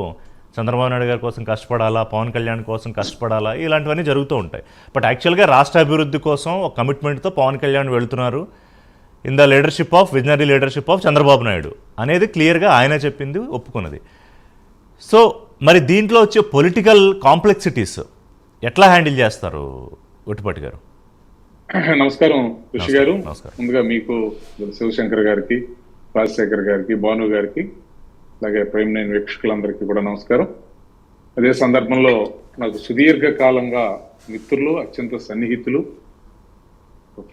చంద్రబాబు నాయుడు గారి కోసం కష్టపడాలా, పవన్ కళ్యాణ్ కోసం కష్టపడాలా, ఇలాంటివన్నీ జరుగుతూ ఉంటాయి. బట్ యాక్చువల్గా రాష్ట్ర అభివృద్ధి కోసం ఒక కమిట్మెంట్తో పవన్ కళ్యాణ్ వెళ్తున్నారు, in the leadership of visionary leadership of Chandrababu Naidu అనేది క్లియర్గా ఆయన చెప్పింది, ఒప్పుకున్నది. సో మరి దీంట్లో వచ్చే పొలిటికల్ కాంప్లెక్సిటీస్ ఎట్లా హ్యాండిల్ చేస్తారు గొట్టిపాటి గారు? నమస్కారం ఋషి గారు. నమస్కారం. ముందుగా మీకు, శివశంకర్ గారికి, రాజశేఖర్ గారికి, భాను గారికి, అలాగే ప్రైమ్ 9 వీక్షకులందరికీ కూడా నమస్కారం. అదే సందర్భంలో నాకు సుదీర్ఘ కాలంగా మిత్రులు, అత్యంత సన్నిహితులు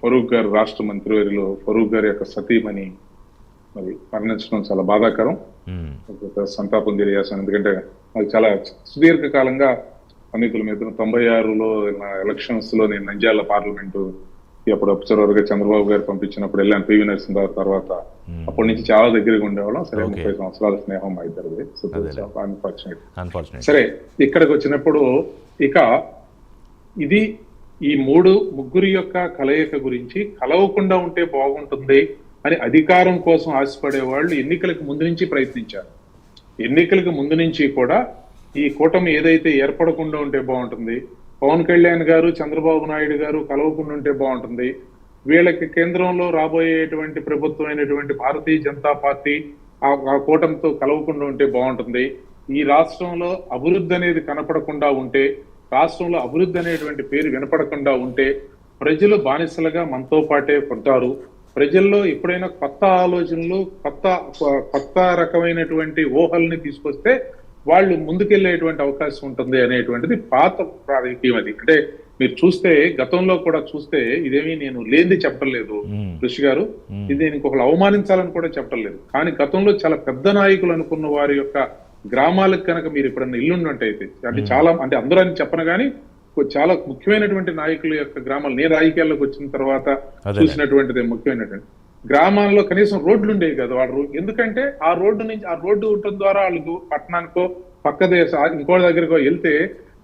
ఫరూక్ గారు, రాష్ట్ర మంత్రివర్యులు ఫరూక్ గారి యొక్క సతీమణి మరి మరణించడం చాలా బాధాకరం, సంతాపం తెలియజేస్తాను. ఎందుకంటే నాకు చాలా సుదీర్ఘ కాలంగా సన్నిహితుల మీద 96లో ఎలక్షన్స్ లో నేను నంద్యాల పార్లమెంటు అప్పుడు అబ్జర్వర్ గా చంద్రబాబు గారు పంపించినప్పుడు వెళ్ళాను, పివి నరసింహరావు తర్వాత. అప్పటి నుంచి చాలా దగ్గరగా ఉండేవాళ్ళం. సరే 30 సంవత్సరాల స్నేహం మా ఇద్దరిది. సరే ఇక్కడికి వచ్చినప్పుడు ఇక ఇది ఈ ముగ్గురి యొక్క కలయిక గురించి కలవకుండా ఉంటే బాగుంటుంది అని అధికారం కోసం ఆశపడే వాళ్ళు ఎన్నికలకు ముందు నుంచి ప్రయత్నించారు. ఎన్నికలకు ముందు నుంచి కూడా ఈ కూటమి ఏదైతే ఏర్పడకుండా ఉంటే బాగుంటుంది, పవన్ కళ్యాణ్ గారు, చంద్రబాబు నాయుడు గారు కలవకుండా ఉంటే బాగుంటుంది, వీళ్ళకి కేంద్రంలో రాబోయేటువంటి ప్రభుత్వం అయినటువంటి భారతీయ జనతా పార్టీ ఆ కూటమితో కలవకుండా ఉంటే బాగుంటుంది, ఈ రాష్ట్రంలో అభివృద్ధి అనేది కనపడకుండా ఉంటే, రాష్ట్రంలో అభివృద్ధి అనేటువంటి పేరు వినపడకుండా ఉంటే ప్రజలు బానిసలుగా మనతో పాటే పడతారు. ప్రజల్లో ఎప్పుడైనా కొత్త ఆలోచనలు, కొత్త రకమైనటువంటి ఊహల్ని తీసుకొస్తే వాళ్ళు ముందుకెళ్లేటువంటి అవకాశం ఉంటుంది అనేటువంటిది పాత రాజకీయం. అది అంటే మీరు చూస్తే గతంలో కూడా చూస్తే ఇదేమీ నేను లేనిది చెప్పలేదు ఋషి గారు, ఇది నేను ఇంకొకరు అవమానించాలని కూడా చెప్పలేదు. కానీ గతంలో చాలా పెద్ద నాయకులు అనుకున్న వారి యొక్క గ్రామాలకు కనుక మీరు ఎప్పుడన్నా ఇల్లున్నట్టయితే, అంటే చాలా, అంటే అందరూ అని చెప్పను కానీ చాలా ముఖ్యమైనటువంటి నాయకుల యొక్క గ్రామాలు, నేను రాజకీయాల్లోకి వచ్చిన తర్వాత చూసినటువంటిది ముఖ్యమైనటువంటి గ్రామాల్లో కనీసం రోడ్లు ఉండేవి కదా వాళ్ళు. ఎందుకంటే ఆ రోడ్డు ఉండటం ద్వారా వాళ్ళు పట్టణానికో పక్క ఇంకో దగ్గరకో వెళ్తే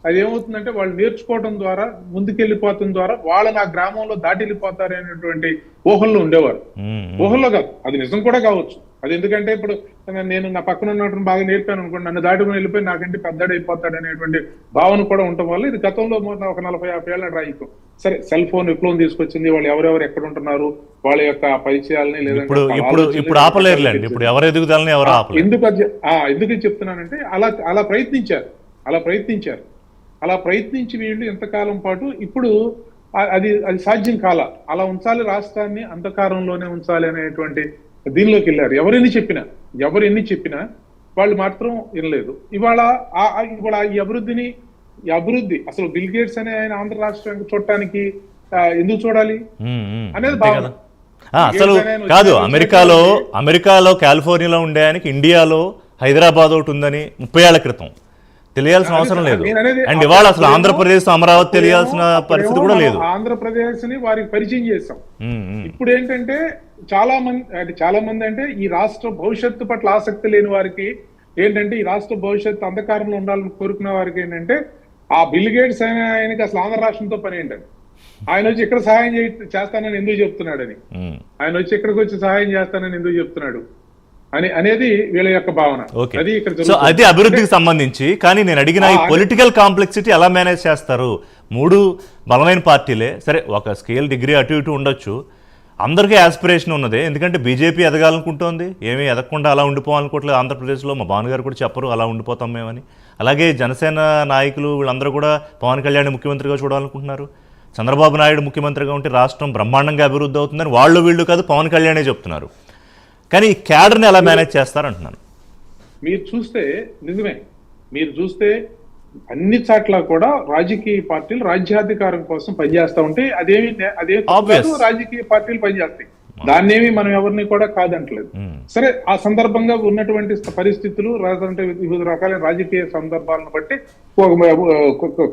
అది ఏమవుతుందంటే వాళ్ళు నేర్చుకోవడం ద్వారా, ముందుకెళ్ళిపోవడం ద్వారా వాళ్ళని ఆ గ్రామంలో దాటి వెళ్ళిపోతారు అనేటువంటి ఊహల్లో ఉండేవారు. ఊహల్లో కాదు, అది నిజం కూడా కావచ్చు. అది ఎందుకంటే ఇప్పుడు నేను నా పక్కన ఉన్నటువంటి బాగా నేర్పాను అనుకోండి, నన్ను దాటుకుని వెళ్ళిపోయి నాకంటే పెద్దడు అయిపోతాడు అనేటువంటి భావన కూడా ఉండటం వల్ల ఇది గతంలో ఒక 40-50 ఏళ్ళ రాయికం. సరే సెల్ ఫోన్ విప్లవం తీసుకొచ్చింది, వాళ్ళు ఎవరెవరు ఎక్కడ ఉంటున్నారు వాళ్ళ యొక్క పరిచయాలని, లేదంటే ఎందుకు చెప్తున్నానంటే అలా ప్రయత్నించారు. అలా ప్రయత్నించి వీళ్ళు ఎంతకాలం పాటు ఇప్పుడు అది సాధ్యం కాల. అలా ఉంచాలి, రాష్ట్రాన్ని అంధకారంలోనే ఉంచాలి అనేటువంటి దీనిలోకి వెళ్ళారు. ఎవరు ఎన్ని చెప్పినా వాళ్ళు మాత్రం వినలేదు. ఇవాళ ఈ అభివృద్ధి అసలు బిల్ గేట్స్ అనే ఆయన ఆంధ్ర రాష్ట్రానికి చూడటానికి ఎందుకు చూడాలి అనేది భావన. అసలు కాదు, అమెరికాలో కాలిఫోర్నియాలో ఉండే ఆయనకి ఇండియాలో హైదరాబాద్ ఒకటి ఉందని 30 ఏళ్ల క్రితం తెలియాల్సిన అవసరం లేదు. అండ్ ఇవాళ అసలు ఆంధ్రప్రదేశ్ అమరావతి తెలియాల్సిన పరిస్థితి కూడా లేదు. ఆంధ్రప్రదేశ్ ని వారికి పరిచయం చేస్తాం. ఇప్పుడు ఏంటంటే చాలా మంది అంటే ఈ రాష్ట్ర భవిష్యత్తు పట్ల ఆసక్తి లేని వారికి ఏంటంటే, ఈ రాష్ట్ర భవిష్యత్తు అంధకారంలో ఉండాలని కోరుకునే వారికి ఏంటంటే, ఆ బిల్ గేట్స్ ఆయనకి అసలు ఆంధ్ర రాష్ట్రంతో పని ఏంటండి, ఆయన వచ్చి ఇక్కడ సహాయం చేస్తానని ఎందుకు చెప్తున్నాడని, ఆయన వచ్చి ఇక్కడికి వచ్చి సహాయం చేస్తానని ఎందుకు చెప్తున్నాడు అనేది వీళ్ళ యొక్క భావన. అది ఇక్కడ అది అభివృద్ధికి సంబంధించి. కానీ నేను అడిగిన ఈ పొలిటికల్ కాంప్లెక్సిటీ ఎలా మేనేజ్ చేస్తారు? 3 బలమైన పార్టీలే, సరే ఒక స్కేల్ డిగ్రీ అటు ఇటు ఉండొచ్చు, అందరికీ ఆస్పిరేషన్ ఉన్నదే. ఎందుకంటే బీజేపీ ఎదగాలనుకుంటోంది, ఏమీ ఎదగకుండా అలా ఉండిపోవాలనుకోవట్లేదు. ఆంధ్రప్రదేశ్లో మా భానుగారు కూడా చెప్పరు అలా ఉండిపోతాం మేమని. అలాగే జనసేన నాయకులు వీళ్ళందరూ కూడా పవన్ కళ్యాణ్ ముఖ్యమంత్రిగా చూడాలనుకుంటున్నారు. చంద్రబాబు నాయుడు ముఖ్యమంత్రిగా ఉంటే రాష్ట్రం బ్రహ్మాండంగా అభివృద్ధి అవుతుందని వాళ్ళు వీళ్ళు కాదు పవన్ కళ్యాణే చెప్తున్నారు. కానీ ఈ క్యాడర్ని ఎలా మేనేజ్ చేస్తారంటున్నాను. మీరు చూస్తే నిజమే, మీరు చూస్తే అన్ని చోట్ల కూడా రాజకీయ పార్టీలు రాజ్యాధికారం కోసం పనిచేస్తా ఉంటే అదే రాజకీయ పార్టీలు పనిచేస్తాయి. దాన్నేమి మనం ఎవరిని కూడా కాదంటలేదు. సరే, ఆ సందర్భంగా ఉన్నటువంటి పరిస్థితులు లేదంటే వివిధ రకాల రాజకీయ సందర్భాలను బట్టి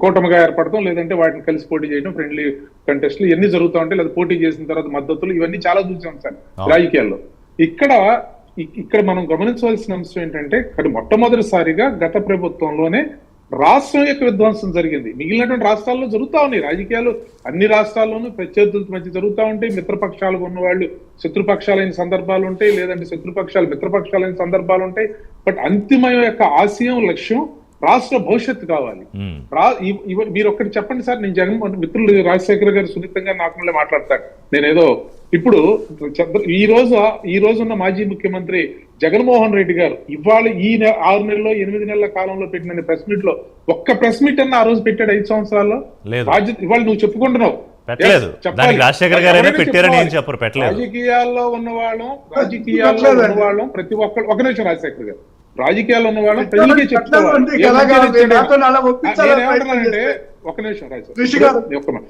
కూటమిగా ఏర్పడతాం, లేదంటే వాటిని కలిసి పోటీ చేయడం, ఫ్రెండ్లీ కంటెస్ట్లు ఇవన్నీ జరుగుతూ ఉంటాయి. లేదా పోటీ చేసిన తర్వాత మద్దతులు, ఇవన్నీ చాలా చూసాం సార్ రాజకీయాల్లో. ఇక్కడ మనం గమనించవలసిన అంశం ఏంటంటే, మొట్టమొదటిసారిగా గత ప్రభుత్వంలోనే రాష్ట్రం యొక్క విధ్వంసం జరిగింది. మిగిలినటువంటి రాష్ట్రాల్లో జరుగుతూ ఉన్నాయి రాజకీయాలు, అన్ని రాష్ట్రాల్లోనూ ప్రత్యర్థుల మధ్య జరుగుతూ ఉంటాయి. మిత్రపక్షాలు ఉన్నవాళ్ళు శత్రుపక్షాలైన సందర్భాలు ఉంటాయి, లేదంటే శత్రుపక్షాలు మిత్రపక్షాలైన సందర్భాలు ఉంటాయి. బట్ అంతిమ యొక్క ఆశయం, లక్ష్యం రాష్ట్ర భవిష్యత్తు కావాలి. మీరు ఒక్కటి చెప్పండి సార్, నేను జగన్మోహన్ మిత్రులు రాజశేఖర్ గారు సున్నితంగా నాకు మాట్లాడతారు. నేనేదో ఇప్పుడు ఈ రోజు ఉన్న మాజీ ముఖ్యమంత్రి జగన్మోహన్ రెడ్డి గారు ఇవాళ ఈ 6 నెలల్లో 8 నెలల కాలంలో పెట్టిన ప్రెస్ మీట్ లో ఒక్క ప్రెస్ మీట్ అన్న ఆ రోజు పెట్టాడు 5 సంవత్సరాల్లో. ఇవాళ నువ్వు చెప్పుకుంటున్నావు రాజకీయాల్లో ఉన్నవాళ్ళం ప్రతి ఒక్కరు. ఒక నిమిషం రాజశేఖర్ గారు, రాజకీయాల్లో ఉన్నవాళ్ళం ప్రజలకే చెప్తానంటే ఒక నిమిషం రాజశేఖర్,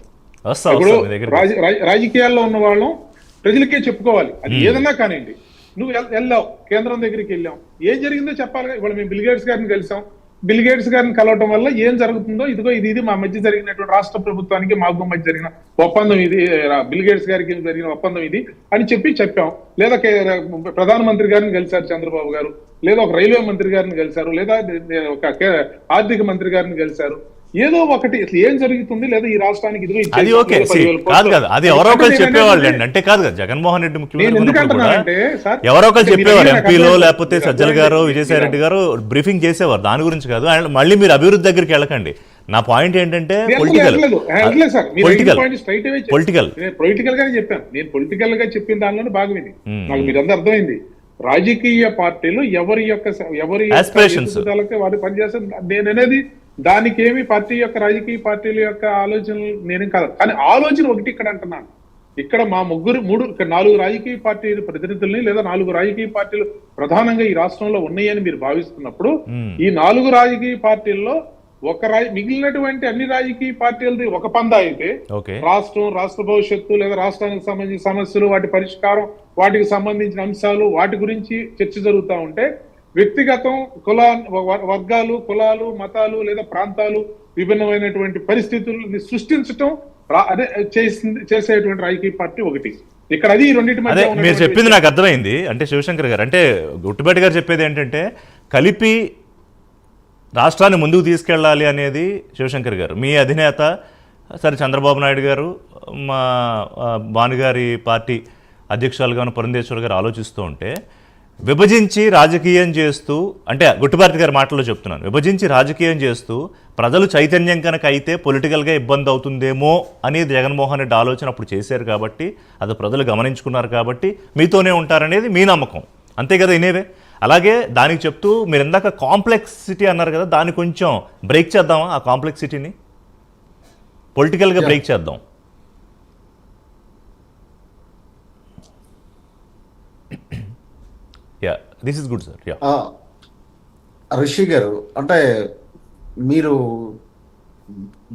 రాజకీయాల్లో ఉన్న వాళ్ళం ప్రజలకే చెప్పుకోవాలి. అది ఏదన్నా కానివ్వండి. నువ్వు వెళ్ళావు, కేంద్రం దగ్గరికి వెళ్ళాం, ఏం జరిగిందో చెప్పాలి. ఇవాళ మేము బిల్ గేట్స్ గారిని కలిసాం, బిల్ గేట్స్ గారిని కలవటం వల్ల ఏం జరుగుతుందో, ఇదిగో ఇది మా మధ్య జరిగినటువంటి రాష్ట్ర ప్రభుత్వానికి మాకు మధ్య జరిగిన ఒప్పందం ఇది, బిల్ గేట్స్ గారికి జరిగిన ఒప్పందం ఇది అని చెప్పాం. లేదా ప్రధానమంత్రి గారిని కలిశారు చంద్రబాబు గారు, లేదా ఒక రైల్వే మంత్రి గారిని కలిశారు, లేదా ఒక ఆర్థిక మంత్రి గారిని కలిశారు. ఏదో ఒకటి ఏం జరుగుతుంది, లేదా ఈ రాష్ట్రానికి అది ఓకే కాదు కదా, అది ఎవరో ఒకరు చెప్పేవాళ్ళు అండి. అంటే కాదు కదా, జగన్మోహన్ రెడ్డి ముఖ్యమంత్రి ఎవరో ఒకరు చెప్పేవారు, ఎంపీలో లేకపోతే సజ్జల గారు, విజయసాయి రెడ్డి గారు బ్రీఫింగ్ చేసేవారు, దాని గురించి కాదు. మళ్ళీ మీరు అభివృద్ధి దగ్గరికి వెళ్ళకండి. నా పాయింట్ ఏంటంటే పొలిటికల్ గానే చెప్పాను. నేను పొలిటికల్ గా చెప్పిన దానిలోనే భాగమైంది. నాకు మీరంతా అర్థమైంది. రాజకీయ పార్టీలు ఎవరి వారు పనిచేస్తే నేను అనేది దానికి ఏమి రాజకీయ పార్టీల యొక్క ఆలోచనలు నేనేం కాదు. కానీ ఆలోచన ఒకటి ఇక్కడ అంటున్నాను. ఇక్కడ మా 4 రాజకీయ పార్టీల ప్రతినిధుల్ని, లేదా 4 రాజకీయ పార్టీలు ప్రధానంగా ఈ రాష్ట్రంలో ఉన్నాయని మీరు భావిస్తున్నప్పుడు, ఈ 4 రాజకీయ పార్టీల్లో మిగిలినటువంటి అన్ని రాజకీయ పార్టీలది ఒక పందా అయితే, రాష్ట్ర భవిష్యత్తు లేదా రాష్ట్రానికి సంబంధించిన సమస్యలు, వాటి పరిష్కారం, వాటికి సంబంధించిన అంశాలు, వాటి గురించి చర్చ జరుగుతూ ఉంటే, వ్యక్తిగతం వర్గాలు, కులాలు, మతాలు లేదా ప్రాంతాలు, విభిన్నమైనటువంటి పరిస్థితుల్ని సృష్టించడం చేసేటువంటి రాజకీయ పార్టీ ఒకటి. ఇక్కడ అది రెండింటి మధ్య మీరు చెప్పింది నాకు అర్థమైంది. అంటే శివశంకర్ గారు, అంటే గుట్టుబెట్టి గారు చెప్పేది ఏంటంటే కలిపి రాష్ట్రాన్ని ముందుకు తీసుకెళ్ళాలి అనేది శివశంకర్ గారు, మీ అధినేత సరే చంద్రబాబు నాయుడు గారు, మా భానుగారి పార్టీ అధ్యక్షురాలుగా ఉన్న పురంధేశ్వర్ గారు ఆలోచిస్తూ ఉంటే, విభజించి రాజకీయం చేస్తూ, అంటే గుట్టుభారతి గారి మాటల్లో చెప్తున్నాను, విభజించి రాజకీయం చేస్తూ ప్రజలు చైతన్యం కనుక అయితే పొలిటికల్గా ఇబ్బంది అవుతుందేమో అనేది జగన్మోహన్ రెడ్డి ఆలోచన అప్పుడు చేశారు కాబట్టి, అది ప్రజలు గమనించుకున్నారు కాబట్టి మీతోనే ఉంటారనేది మీ నమ్మకం, అంతే కదా ఇనేవే. అలాగే దానికి చెప్తూ మీరు ఇందాక కాంప్లెక్సిటీ అన్నారు కదా, దాన్ని కొంచెం బ్రేక్ చేద్దామా? ఆ కాంప్లెక్సిటీని పొలిటికల్గా బ్రేక్ చేద్దాం. This is good sir. Rishi గారు, అంటే మీరు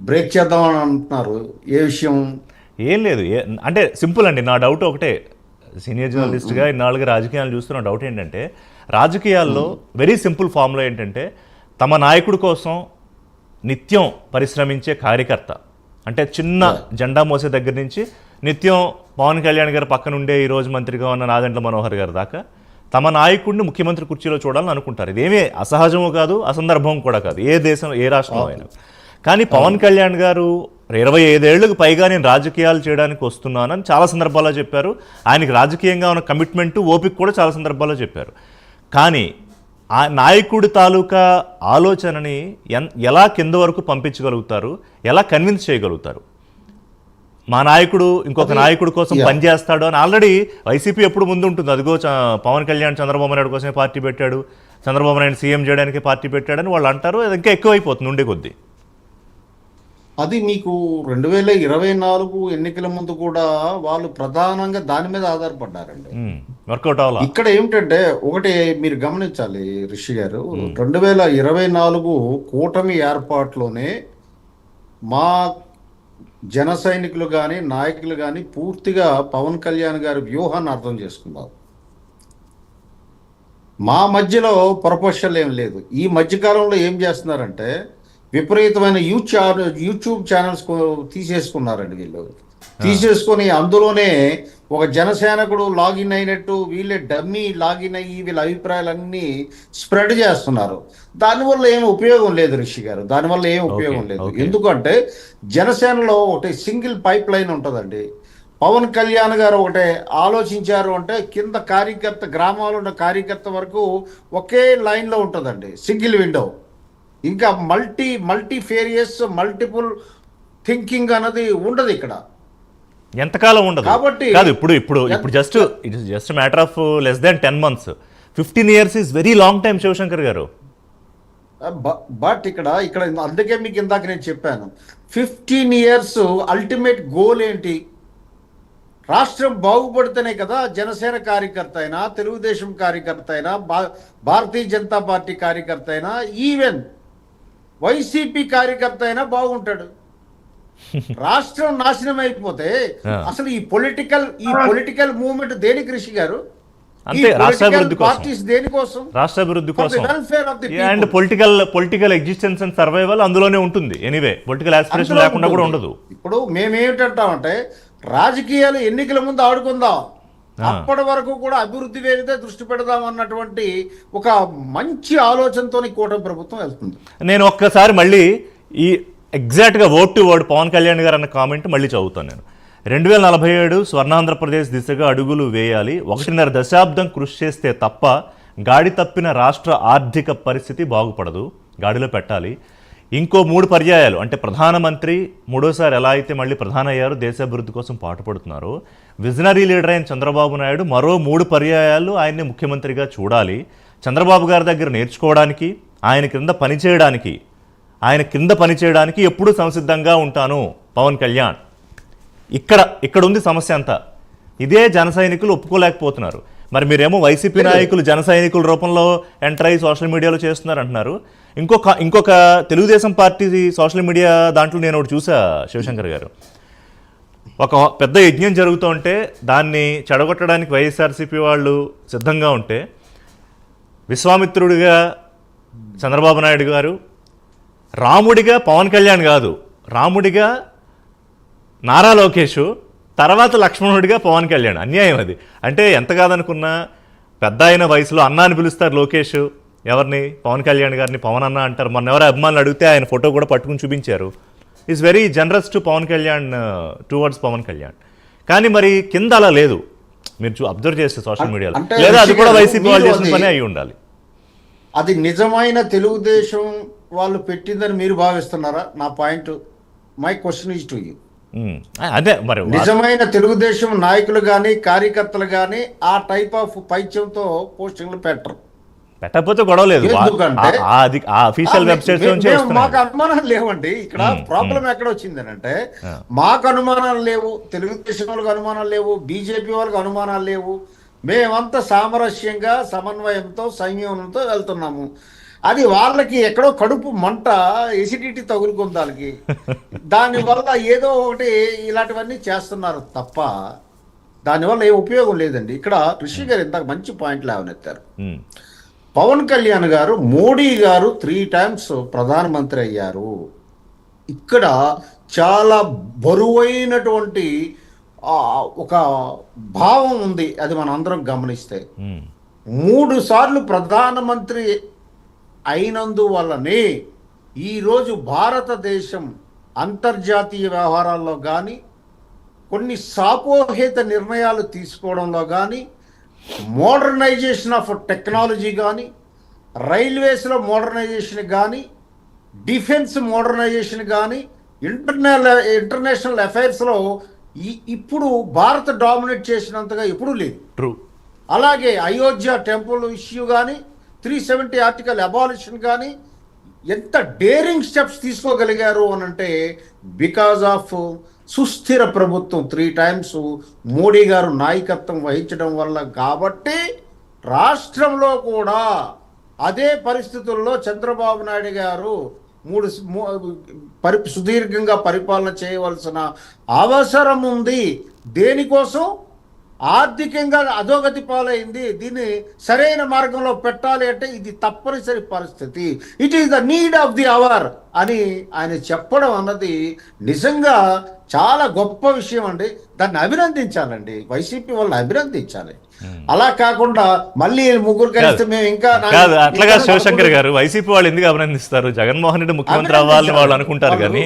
బ్రేక్ చేద్దామని అంటున్నారు, ఏ విషయం? ఏం లేదు, అంటే సింపుల్ అండి. నా డౌట్ ఒకటే, సీనియర్ జర్నలిస్ట్గా ఇన్నాళ్ళుగా రాజకీయాలు చూస్తున్న డౌట్ ఏంటంటే, రాజకీయాల్లో వెరీ సింపుల్ ఫార్ములా ఏంటంటే, తమ నాయకుడి కోసం నిత్యం పరిశ్రమించే కార్యకర్త, అంటే చిన్న జెండా మోసే దగ్గర నుంచి నిత్యం పవన్ కళ్యాణ్ గారి పక్కన ఉండే ఈరోజు మంత్రిగా ఉన్న నాదెండ్ల మనోహర్ గారి దాకా తమ నాయకుడిని ముఖ్యమంత్రి కుర్చీలో చూడాలని అనుకుంటారు. ఇదేమీ అసహజము కాదు, అసందర్భం కూడా కాదు, ఏ దేశం ఏ రాష్ట్రంలో అయినా. కానీ పవన్ కళ్యాణ్ గారు 25 ఏళ్లకు పైగా నేను రాజకీయాలు చేయడానికి వస్తున్నానని చాలా సందర్భాల్లో చెప్పారు. ఆయనకి రాజకీయంగా ఉన్న కమిట్మెంట్, ఓపిక కూడా చాలా సందర్భాల్లో చెప్పారు. కానీ ఆ నాయకుడి తాలూకా ఆలోచనని ఎలా కింద వరకు పంపించగలుగుతారు, ఎలా కన్విన్స్ చేయగలుగుతారు? మా నాయకుడు ఇంకొక నాయకుడి కోసం పనిచేస్తాడు అని ఆల్రెడీ వైసీపీ ఎప్పుడు ముందు ఉంటుంది. అదిగో పవన్ కళ్యాణ్ చంద్రబాబు నాయుడు కోసమే పార్టీ పెట్టాడు, చంద్రబాబు నాయుడు సీఎం చేయడానికి పార్టీ పెట్టాడని వాళ్ళు అంటారు. అది ఇంకా ఎక్కువైపోతుంది ఉండే కొద్దీ. అది మీకు 2024 ఎన్నికల ముందు కూడా వాళ్ళు ప్రధానంగా దాని మీద ఆధారపడ్డారండి. వర్కౌట్ అవ్వాలి. ఇక్కడ ఏమిటంటే ఒకటి మీరు గమనించాలి రిషి గారు, 2024 కూటమి ఏర్పాటులోనే మా జన సైనికులు కానీ నాయకులు కానీ పూర్తిగా పవన్ కళ్యాణ్ గారి వ్యూహాన్ని అర్థం చేసుకున్నారు. మా మధ్యలో ప్రపోజల్ ఏం లేదు. ఈ మధ్యకాలంలో ఏం చేస్తున్నారంటే విపరీతమైన యూట్యూబ్ ఛానల్స్ తీసేసుకున్నారండి వీళ్ళు. తీసేసుకొని అందులోనే ఒక జనసేనకుడు లాగిన్ అయినట్టు వీళ్ళే డమ్మీ లాగిన్ అయ్యి వీళ్ళ అభిప్రాయాలన్నీ స్ప్రెడ్ చేస్తున్నారు. దానివల్ల ఏం ఉపయోగం లేదు రిషి గారు, దానివల్ల ఏం ఉపయోగం లేదు. ఎందుకంటే జనసేనలో ఒకటి సింగిల్ పైప్ లైన్ ఉంటుందండి. పవన్ కళ్యాణ్ గారు ఒకటే ఆలోచించారు అంటే కింద కార్యకర్త, గ్రామాల్లో ఉన్న కార్యకర్త వరకు ఒకే లైన్లో ఉంటుందండి, సింగిల్ విండో. ఇంకా మల్టీఫేరియస్ మల్టిపుల్ థింకింగ్ అన్నది ఉండదు ఇక్కడ. ఎంతకాలం ఉండదు కాబట్టి కాదు. ఇప్పుడు just matter of less than 10 months. 15 years is very long time Shivashankar గారు. బట్ ఇక్కడ అందుకే మీకు ఇందాక నేను చెప్పాను, 15 years అల్టిమేట్ గోల్ ఏంటి? రాష్ట్రం బాగుపడితేనే కదా జనసేన కార్యకర్త అయినా, తెలుగుదేశం కార్యకర్త అయినా, భారతీయ జనతా పార్టీ కార్యకర్త అయినా, ఈవెన్ వైసీపీ కార్యకర్త అయినా బాగుంటాడు. రాష్ట్రం నాశనం అయిపోతే అసలు ఈ పొలిటికల్ మూవ్మెంట్ దేనికి రిషి గారు? పార్టీస్ దేనికోసం? రాష్ట్ర అభివృద్ధి కోసం and political existence and survival అందులోనే ఉంటుంది. ఎనీవే పొలిటికల్ ఆస్పిరేషన్ లేకుండా కూడా ఉండదు. ఇప్పుడు మేమేమిటంటామంటే రాజకీయాలు ఎన్నికల ముందు ఆడుకుందాం, అప్పటి వరకు కూడా అభివృద్ధి వేరితే దృష్టి పెడదాం అన్నటువంటి ఒక మంచి ఆలోచనతో కూటమి ప్రభుత్వం వెళ్తుంది. నేను ఒక్కసారి మళ్ళీ ఈ ఎగ్జాక్ట్గా word to word Pawan Kalyan గారు అన్న కామెంట్ మళ్ళీ చదువుతాను నేను. 2047 స్వర్ణాంధ్రప్రదేశ్ దిశగా అడుగులు వేయాలి. 1.5 దశాబ్దం కృషి చేస్తే తప్ప గాడి తప్పిన రాష్ట్ర ఆర్థిక పరిస్థితి బాగుపడదు, గాడిలో పెట్టాలి. ఇంకో 3 పర్యాయాలు అంటే ప్రధానమంత్రి మూడోసారి ఎలా అయితే మళ్ళీ ప్రధాని అయ్యారు, దేశాభివృద్ధి కోసం పాటుపడుతున్నారు. విజనరీ లీడర్ అయిన చంద్రబాబు నాయుడు మరో 3 పర్యాయాలు ఆయన్ని ముఖ్యమంత్రిగా చూడాలి. చంద్రబాబు గారి దగ్గర నేర్చుకోవడానికి, ఆయన కింద పనిచేయడానికి ఎప్పుడూ సంసిద్ధంగా ఉంటాను పవన్ కళ్యాణ్. ఇక్కడ ఉంది సమస్య అంతా. ఇదే జన సైనికులు ఒప్పుకోలేకపోతున్నారు. మరి మీరేమో వైసీపీ నాయకులు జన సైనికుల రూపంలో ఎంటర్ అయ్యి సోషల్ మీడియాలో చేస్తున్నారు అంటున్నారు. ఇంకొక తెలుగుదేశం పార్టీ సోషల్ మీడియా దాంట్లో నేను ఒకటి చూసా శివశంకర్ గారు. ఒక పెద్ద యజ్ఞం జరుగుతూ ఉంటే దాన్ని చెడగొట్టడానికి వైఎస్ఆర్సీపీ వాళ్ళు సిద్ధంగా ఉంటే విశ్వామిత్రుడిగా చంద్రబాబు నాయుడు గారు, రాముడిగా పవన్ కళ్యాణ్ కాదు, రాముడిగా నారా లోకేష్, తర్వాత లక్ష్మణుడిగా పవన్ కళ్యాణ్. అన్యాయం అది. అంటే ఎంత కాదనుకున్నా పెద్ద అయిన వయసులో అన్న అని పిలుస్తారు లోకేష్. ఎవరిని? పవన్ కళ్యాణ్ గారిని పవన్ అన్న అంటారు. మొన్న ఎవరో అభిమానులు అడిగితే ఆయన ఫోటో కూడా పట్టుకుని చూపించారు. Is very generous to Pawan Kalyan, towards Pawan Kalyan. కానీ మరి కింద అలా లేదు. మీరు అబ్జర్వ్ చేస్తే సోషల్ మీడియాలో, లేదా అది కూడా వైసీపీ వాళ్ళు చేసిన పని అయి ఉండాలి. అది నిజమైన తెలుగుదేశం వాళ్ళు పెట్టిందని మీరు భావిస్తున్నారా? నా point, my question is to you. అదే మరి నిజమైన తెలుగుదేశం నాయకులు కానీ కార్యకర్తలు కానీ ఆ టైప్ ఆఫ్ పైత్యంతో పోస్టింగ్లు పెట్టకపోతే గొడవ లేదు. మాకు అనుమానాలు లేవండి. ఇక్కడ ప్రాబ్లం ఎక్కడ వచ్చింది అంటే మాకు అనుమానాలు లేవు, తెలుగుదేశం వాళ్ళకి అనుమానాలు లేవు, బీజేపీ వాళ్ళకి అనుమానాలు లేవు. మేమంతా సామరస్యంగా సమన్వయంతో సంయమనంతో వెళ్తున్నాము. అది వాళ్ళకి ఎక్కడో కడుపు మంట, ఎసిడిటీ తగులుకుంది వాళ్ళకి. దానివల్ల ఏదో ఒకటి ఇలాంటివన్నీ చేస్తున్నారు తప్ప దానివల్ల ఏ ఉపయోగం లేదండి. ఇక్కడ రిషి గారు ఇంత మంచి పాయింట్ లేవనెత్తారు. ఉమ్, పవన్ కళ్యాణ్ గారు, మోడీ గారు 3 times ప్రధానమంత్రి అయ్యారు. ఇక్కడ చాలా బరువైనటువంటి ఒక భావం ఉంది, అది మనం అందరం గమనిస్తే. ఉమ్, 3 సార్లు ప్రధానమంత్రి అయినందువల్లనే ఈరోజు భారతదేశం అంతర్జాతీయ వ్యవహారాల్లో కానీ, కొన్ని సాపోహేత నిర్ణయాలు తీసుకోవడంలో కానీ, మోడర్నైజేషన్ ఆఫ్ టెక్నాలజీ కానీ, రైల్వేస్లో మోడర్నైజేషన్ కానీ, డిఫెన్స్ మోడర్నైజేషన్ కానీ, ఇంటర్నేషనల్ అఫైర్స్లో ఇప్పుడు భారత్ డామినేట్ చేసినంతగా ఎప్పుడూ లేదు. ట్రూ. అలాగే అయోధ్య టెంపుల్ ఇష్యూ కానీ, 370 ఆర్టికల్ అబాలిషన్ కానీ ఎంత డేరింగ్ స్టెప్స్ తీసుకోగలిగారు అని అంటే బికాజ్ ఆఫ్ సుస్థిర ప్రభుత్వం 3 times మోడీ గారు నాయకత్వం వహించడం వల్ల. కాబట్టి రాష్ట్రంలో కూడా అదే పరిస్థితుల్లో చంద్రబాబు నాయుడు గారు సుదీర్ఘంగా పరిపాలన చేయవలసిన అవసరం ఉంది. దేనికోసం? ఆర్థికంగా అధోగతి పాలైంది, దీన్ని సరైన మార్గంలో పెట్టాలి అంటే ఇది తప్పనిసరి పరిస్థితి, it is the need of the hour అని ఆయన చెప్పడం అన్నది నిజంగా చాలా గొప్ప విషయం అండి. దాన్ని అభినందించాలండి, వైసీపీ వాళ్ళు అభినందించాలి. అలా కాకుండా మళ్ళీ 3 కలిస్తే మేము ఇంకా కాదు. అట్లాగా శివశంకర్ గారు, వైసీపీ వాళ్ళు ఎందుకు అభినందిస్తారు? జగన్మోహన్ రెడ్డి ముఖ్యమంత్రి అవ్వాలని వాళ్ళు అనుకుంటారు కానీ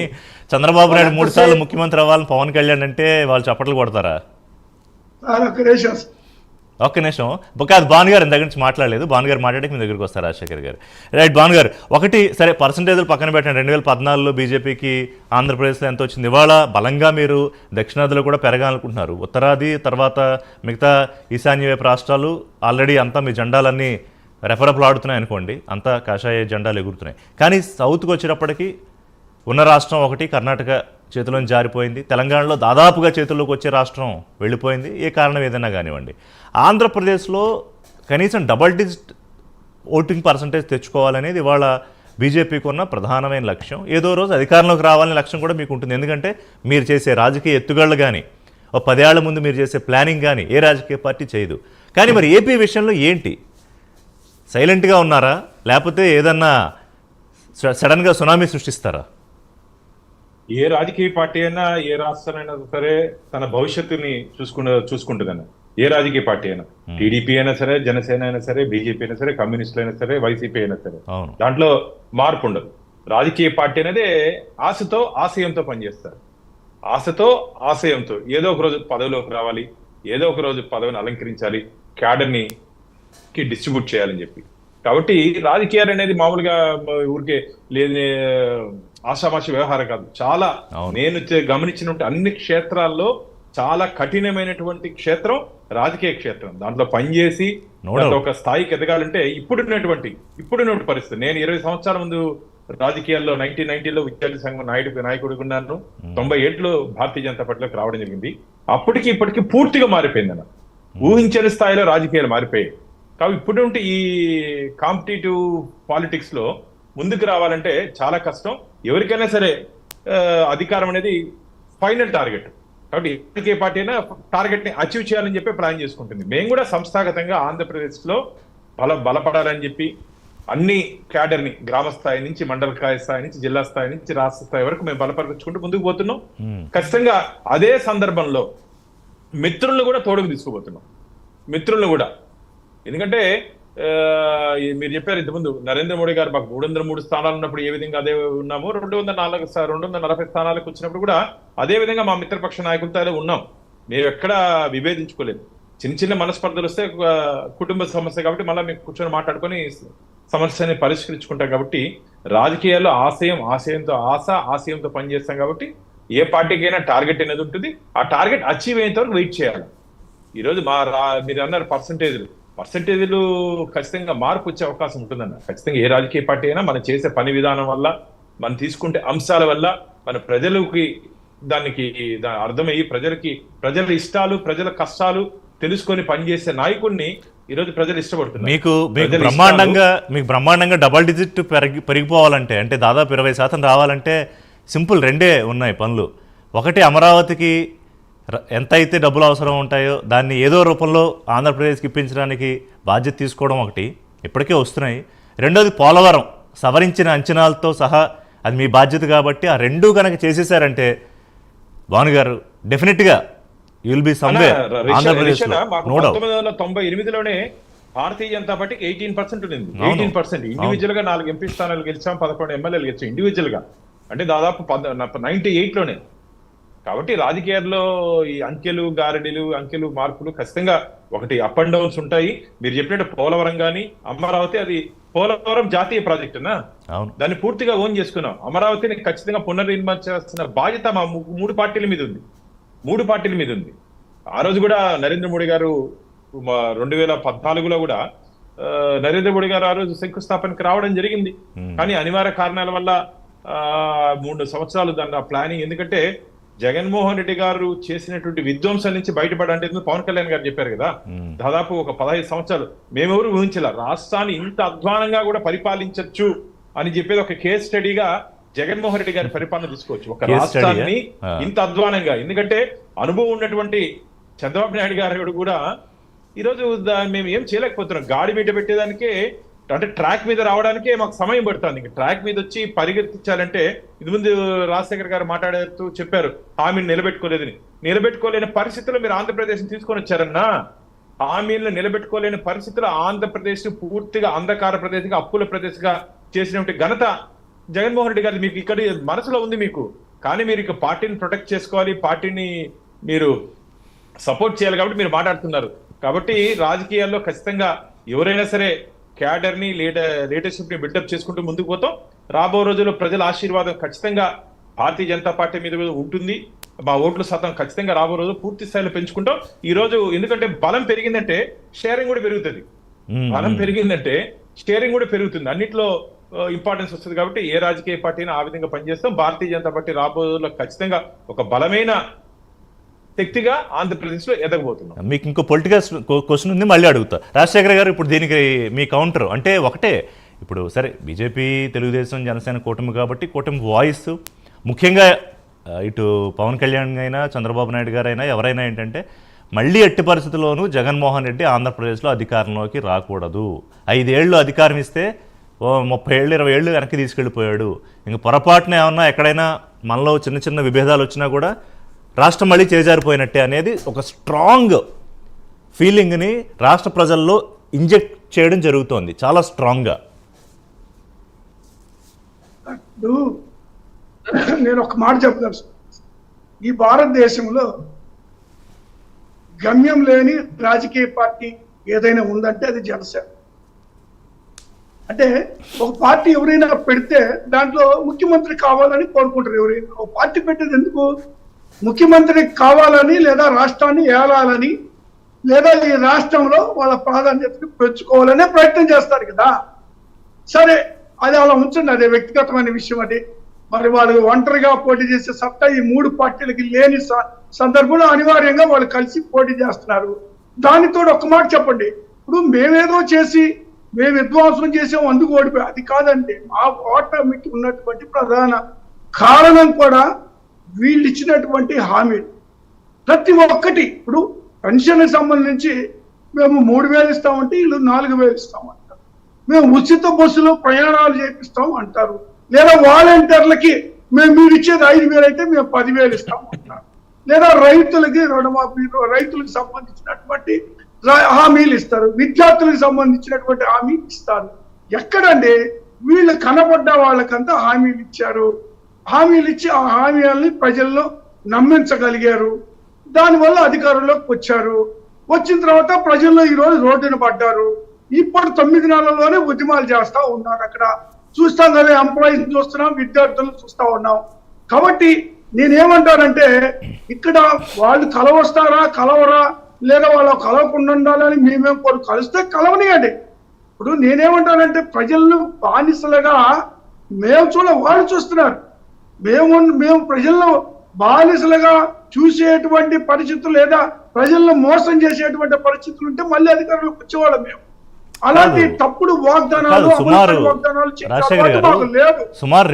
చంద్రబాబు నాయుడు 3 సార్లు ముఖ్యమంత్రి అవ్వాలని పవన్ కళ్యాణ్ అంటే వాళ్ళు చప్పట్లు కొడతారా? ఒక్క నిమిషం. కాదు, భాను గారు ఇంత గురించి మాట్లాడలేదు. భాను గారు మాట్లాడి మీ దగ్గరికి వస్తారు రాజశేఖర్ గారు. రైట్, భాను గారు, ఒకటి సరే పర్సంటేజ్లు పక్కన పెట్టండి. 2014లో బీజేపీకి ఆంధ్రప్రదేశ్లో ఎంత వచ్చింది? ఇవాళ బలంగా మీరు దక్షిణాదిలో కూడా పెరగాలనుకుంటున్నారు. ఉత్తరాది తర్వాత మిగతా ఈశాన్య వైపు రాష్ట్రాలు ఆల్రెడీ అంతా మీ జెండాలన్నీ రెఫరఫ్లు ఆడుతున్నాయి అనుకోండి, అంతా కాషాయ జెండాలు ఎగురుతున్నాయి. కానీ సౌత్కి వచ్చేటప్పటికి ఉన్న రాష్ట్రం ఒకటి కర్ణాటక చేతిలోంచి జారిపోయింది. తెలంగాణలో దాదాపుగా చేతుల్లోకి వచ్చే రాష్ట్రం వెళ్ళిపోయింది, ఏ కారణం ఏదైనా కానివ్వండి. ఆంధ్రప్రదేశ్లో కనీసం డబల్ డిజిట్ ఓటింగ్ పర్సంటేజ్ తెచ్చుకోవాలనేది ఇవాళ బీజేపీకి ఉన్న ప్రధానమైన లక్ష్యం. ఏదో రోజు అధికారంలోకి రావాలనే లక్ష్యం కూడా మీకు ఉంటుంది. ఎందుకంటే మీరు చేసే రాజకీయ ఎత్తుగళ్ళు కానీ, ఓ 10 ఏళ్ల ముందు మీరు చేసే ప్లానింగ్ కానీ ఏ రాజకీయ పార్టీ చేయదు. కానీ మరి ఏపీ విషయంలో ఏంటి? సైలెంట్గా ఉన్నారా, లేకపోతే ఏదన్నా సడన్గా సునామీ సృష్టిస్తారా? ఏ రాజకీయ పార్టీ అయినా, ఏ రాష్ట్రమైనా సరే తన భవిష్యత్తుని చూసుకుంటుందన్న. ఏ రాజకీయ పార్టీ అయినా, టీడీపీ అయినా సరే, జనసేన అయినా సరే, బీజేపీ అయినా సరే, కమ్యూనిస్టులు అయినా సరే, వైసీపీ అయినా సరే, దాంట్లో మార్పు ఉండదు. రాజకీయ పార్టీ అనేది ఆశతో ఆశయంతో పనిచేస్తారు. ఆశతో ఆశయంతో ఏదో ఒక రోజు పదవిలోకి రావాలి, ఏదో ఒక రోజు పదవిని అలంకరించాలి, క్యాడర్ని డిస్ట్రిబ్యూట్ చేయాలని చెప్పి. కాబట్టి రాజకీయాలు అనేది మామూలుగా ఊరికే లేదు ఆషామాషి వ్యవహారం కాదు. చాలా నేను గమనించిన అన్ని క్షేత్రాల్లో చాలా కఠినమైనటువంటి క్షేత్రం రాజకీయ క్షేత్రం. దాంట్లో పనిచేసి ఒక స్థాయికి ఎదగాలంటే ఇప్పుడున్నటువంటి పరిస్థితి. నేను 20 సంవత్సరాల ముందు రాజకీయాల్లో 1990లో విద్యార్థి సంఘం నాయకుడిగా ఉన్నాను. 97లో భారతీయ జనతా పార్టీలోకి రావడం జరిగింది. అప్పటికి ఇప్పటికి పూర్తిగా మారిపోయిందన్న. ఊహించని స్థాయిలో రాజకీయాలు మారిపోయాయి. కాబట్టి ఇప్పుడు ఈ కాంపిటేటివ్ పాలిటిక్స్ లో ముందుకు రావాలంటే చాలా కష్టం. ఎవరికైనా సరే అధికారం అనేది ఫైనల్ టార్గెట్. కాబట్టి ఏ పార్టీ అయినా టార్గెట్ ని అచీవ్ చేయాలని చెప్పి ప్లాన్ చేసుకుంటుంది. మేము కూడా సంస్థాగతంగా ఆంధ్రప్రదేశ్ లో బలపడాలని చెప్పి అన్ని క్యాడర్ ని గ్రామ స్థాయి నుంచి మండల స్థాయి నుంచి జిల్లా స్థాయి నుంచి రాష్ట్ర స్థాయి వరకు మేము బలపరుచుకుంటూ ముందుకు పోతున్నాం. ఖచ్చితంగా అదే సందర్భంలో మిత్రులను కూడా తోడుకు తీసుకుపోతున్నాం. మిత్రులను కూడా, ఎందుకంటే మీరు చెప్పారు ఇంతకుముందు నరేంద్ర మోడీ గారు మాకు 303 స్థానాలు ఉన్నప్పుడు ఏ విధంగా అదే ఉన్నాము, 240 స్థానాలకు వచ్చినప్పుడు కూడా అదే విధంగా మా మిత్రపక్ష నాయకులతో ఉన్నాం. మేము ఎక్కడా విభేదించుకోలేదు. చిన్న చిన్న మనస్పర్ధలు వస్తే కుటుంబ సమస్య కాబట్టి మళ్ళీ మేము కూర్చొని మాట్లాడుకొని సమస్యని పరిష్కరించుకుంటాం. కాబట్టి రాజకీయాల్లో ఆశయంతో పనిచేస్తాం. కాబట్టి ఏ పార్టీకైనా టార్గెట్ అనేది ఉంటుంది. ఆ టార్గెట్ అచీవ్ అయ్యేంత వరకు వెయిట్ చేయాలి. ఈరోజు మీరు అన్నారు పర్సంటేజీలు ఖచ్చితంగా మార్పు వచ్చే అవకాశం ఉంటుందన్న. ఖచ్చితంగా ఏ రాజకీయ పార్టీ అయినా మనం చేసే పని విధానం వల్ల, మనం తీసుకుంటే అంశాల వల్ల మన ప్రజలకి దానికి అర్థమయ్యి ప్రజల ఇష్టాలు, ప్రజల కష్టాలు తెలుసుకొని పనిచేసే నాయకుడిని ఈరోజు ప్రజలు ఇష్టపడుతున్నారు. మీకు బ్రహ్మాండంగా డబల్ డిజిట్ పెరిగిపోవాలంటే, అంటే దాదాపు 20% రావాలంటే సింపుల్ 2 ఉన్నాయి పనులు. ఒకటి, అమరావతికి ఎంత అయితే డబ్బులు అవసరం ఉంటాయో దాన్ని ఏదో రూపంలో ఆంధ్రప్రదేశ్కి ఇప్పించడానికి బాధ్యత తీసుకోవడం ఒకటి, ఇప్పటికే వస్తున్నాయి. రెండోది పోలవరం సవరించిన అంచనాలతో సహా అది మీ బాధ్యత కాబట్టి ఆ రెండూ కనుక చేసేసారంటే భానుగారు డెఫినెట్గా యుల్ బి సమ్వేర్ ఆంధ్రప్రదేశ్లో. No doubt. 1998లోనే భారతీయ జనతా పార్టీకి 18% ఉంది. 18% ఇండివిజువల్ గా 4 ఎంపీ స్థానాలు గెలిచాం, 11 ఎమ్మెల్యేలు గెలిచాం ఇండివిజువల్ గా, అంటే దాదాపు 98లోనే. కాబట్టి రాజకీయాల్లో ఈ అంకెలు గారడీలు, అంకెలు మార్పులు ఖచ్చితంగా ఒకటి అప్ అండ్ డౌన్స్ ఉంటాయి. మీరు చెప్పినట్టు పోలవరం కానీ అమరావతి, అది పోలవరం జాతీయ ప్రాజెక్టునా, దాన్ని పూర్తిగా ఓన్ చేసుకున్నాం. అమరావతిని ఖచ్చితంగా పునర్నిర్మించాల్సిన బాధ్యత మా 3 పార్టీల మీద ఉంది. 3 పార్టీల మీద ఉంది. ఆ రోజు కూడా నరేంద్ర మోడీ గారు 2014లో కూడా నరేంద్ర మోడీ గారు ఆ రోజు శంకుస్థాపనకి రావడం జరిగింది. కానీ అనివార్య కారణాల వల్ల 3 సంవత్సరాలు దాని ప్లానింగ్, ఎందుకంటే జగన్మోహన్ రెడ్డి గారు చేసినటువంటి విధ్వంసం నుంచి బయటపడంటే పవన్ కళ్యాణ్ గారు చెప్పారు కదా, దాదాపు ఒక 15 సంవత్సరాలు మేమెవరు ఊహించాల రాష్ట్రాన్ని ఇంత అధ్వానంగా కూడా పరిపాలించవచ్చు అని చెప్పేది ఒక కేస్ స్టడీగా జగన్మోహన్ రెడ్డి గారి పరిపాలన తీసుకోవచ్చు. ఒక రాష్ట్రాన్ని ఇంత అధ్వానంగా, ఎందుకంటే అనుభవం ఉన్నటువంటి చంద్రబాబు నాయుడు గారు కూడా ఈరోజు మేము ఏం చేయలేకపోతున్నాం. గాడి మీద పెట్టేదానికే, అంటే ట్రాక్ మీద రావడానికే మాకు సమయం పడుతుంది. ఇంకా ట్రాక్ మీద వచ్చి పరిగెత్తించాలంటే, ఇది ముందు రాజశేఖర్ గారు మాట్లాడుతూ చెప్పారు హామీని నిలబెట్టుకోలేదని. నిలబెట్టుకోలేని పరిస్థితుల్లో మీరు ఆంధ్రప్రదేశ్ తీసుకొని వచ్చారన్నా. హామీలను నిలబెట్టుకోలేని పరిస్థితుల్లో ఆంధ్రప్రదేశ్ పూర్తిగా అంధకార ప్రదేశ్గా, అప్పుల ప్రదేశ్గా చేసినటువంటి ఘనత జగన్మోహన్ రెడ్డి గారు మీకు ఇక్కడ మనసులో ఉంది మీకు. కానీ మీరు ఇక పార్టీని ప్రొటెక్ట్ చేసుకోవాలి, పార్టీని మీరు సపోర్ట్ చేయాలి కాబట్టి మీరు మాట్లాడుతున్నారు. కాబట్టి రాజకీయాల్లో ఖచ్చితంగా ఎవరైనా సరే క్యాడర్ ని లీడర్షిప్ ని బిల్డప్ చేసుకుంటూ ముందుకు పోతాం. రాబో రోజుల్లో ప్రజల ఆశీర్వాదం ఖచ్చితంగా భారతీయ జనతా పార్టీ మీద ఉంటుంది. మా ఓట్ల శాతం ఖచ్చితంగా రాబో రోజు పూర్తి స్థాయిలో పెంచుకుంటాం. ఈ రోజు ఎందుకంటే బలం పెరిగిందంటే షేరింగ్ కూడా పెరుగుతుంది. బలం పెరిగిందంటే షేరింగ్ కూడా పెరుగుతుంది. అన్నిట్లో ఇంపార్టెన్స్ వస్తుంది. కాబట్టి ఏ రాజకీయ పార్టీని ఆ విధంగా పనిచేస్తాం. భారతీయ జనతా పార్టీ రాబో రోజుల్లో ఖచ్చితంగా ఒక బలమైన శక్తిగా ఆంధ్రప్రదేశ్ లో ఎదగబోతున్నాం. మీకు ఇంకో పొలిటికల్ క్వశ్చన్ ఉంది, మళ్ళీ అడుగుతా. రాజశేఖర్ గారు, ఇప్పుడు దీనికి మీ కౌంటర్ అంటే ఒకటే. ఇప్పుడు సరే బీజేపీ, తెలుగుదేశం, జనసేన కూటమి కాబట్టి కూటమి వాయిస్ ముఖ్యంగా ఇటు పవన్ కళ్యాణ్ అయినా చంద్రబాబు నాయుడు గారైనా ఎవరైనా ఏంటంటే మళ్ళీ ఎట్టి పరిస్థితుల్లోనూ జగన్మోహన్ రెడ్డి ఆంధ్రప్రదేశ్లో అధికారంలోకి రాకూడదు. 5 ఏళ్ళు అధికారం ఇస్తే 30 ఏళ్ళు 20 ఏళ్ళు వెనక్కి తీసుకెళ్ళిపోయాడు. ఇంక పొరపాటున ఏమన్నా ఎక్కడైనా మనలో చిన్న చిన్న విభేదాలు వచ్చినా కూడా రాష్ట్రం మళ్ళీ చేజారిపోయినట్టే అనేది ఒక స్ట్రాంగ్ ఫీలింగ్ని రాష్ట్ర ప్రజల్లో ఇంజెక్ట్ చేయడం జరుగుతోంది చాలా స్ట్రాంగ్గా. నేను ఒక మాట చెప్తాను. ఈ భారతదేశంలో గమ్యం లేని రాజకీయ పార్టీ ఏదైనా ఉందంటే అది జనసేన. అంటే ఒక పార్టీ ఎవరైనా పెడితే దాంట్లో ముఖ్యమంత్రి కావాలని కోరుకుంటారు. ఎవరైనా ఒక పార్టీ పెట్టేది ఎందుకు? ముఖ్యమంత్రి కావాలని, లేదా రాష్ట్రాన్ని ఏలాలని, లేదా ఈ రాష్ట్రంలో వాళ్ళ ప్రాధాన్యతను పెంచుకోవాలనే ప్రయత్నం చేస్తారు కదా. సరే, అది అలా ఉంచండి, అదే వ్యక్తిగతమైన విషయం. అది మరి వాళ్ళు ఒంటరిగా పోటీ చేసే సత్తా ఈ 3 పార్టీలకి లేని సందర్భంలో అనివార్యంగా వాళ్ళు కలిసి పోటీ చేస్తున్నారు. దానితో ఒక మాట చెప్పండి. ఇప్పుడు మేమేదో చేసి మేము విధ్వంసం చేసాం అందుకు ఓడిపోయాం, అది కాదండి. మా ఓటమికి ఉన్నటువంటి ప్రధాన కారణం కూడా వీళ్ళు ఇచ్చినటువంటి హామీలు ప్రతి ఒక్కటి. ఇప్పుడు పెన్షన్కి సంబంధించి మేము 3000 ఇస్తామంటే వీళ్ళు 4000 ఇస్తామంటారు. మేము ఉచిత బస్సులో ప్రయాణాలు చేపిస్తాం అంటారు. లేదా వాలంటీర్లకి మీరు ఇచ్చేది 5000 అయితే మేము 10,000 ఇస్తామంటారు. లేదా రైతులకి రుణమాఫీ, రైతులకు సంబంధించినటువంటి హామీలు ఇస్తారు. విద్యార్థులకు సంబంధించినటువంటి హామీలు ఇస్తారు. ఎక్కడండి వీళ్ళు కనబడ్డ వాళ్ళకంతా హామీలు ఇచ్చారు. హామీలు ఇచ్చి ఆ హామీలని ప్రజల్లో నమ్మించగలిగారు. దానివల్ల అధికారంలోకి వచ్చారు. వచ్చిన తర్వాత ప్రజల్లో ఈరోజు రోడ్డున పడ్డారు. ఇప్పుడు 9 నెలల్లోనే ఉద్యమాలు చేస్తా ఉన్నారు. అక్కడ చూస్తాం కదా, ఎంప్లాయీస్ చూస్తున్నాం, విద్యార్థులను చూస్తా ఉన్నాం. కాబట్టి నేనేమంటానంటే ఇక్కడ వాళ్ళు కలవస్తారా కలవరా, లేదా వాళ్ళు కలవకుండా ఉండాలని మేమేం కోరు, కలిస్తే కలవనియండి. ఇప్పుడు నేనేమంటానంటే ప్రజలను బానిసలుగా మేము వాళ్ళు చూస్తున్నారు. మేము ప్రజలను బానిసలుగా చూసేటువంటి పరిస్థితులు, లేదా ప్రజలను మోసం చేసేటువంటి పరిస్థితులు ఉంటే మళ్ళీ అధికారంలోకి వచ్చేవాళ్ళం మేము. అలాంటి తప్పుడు వాగ్దానాలు సుమారు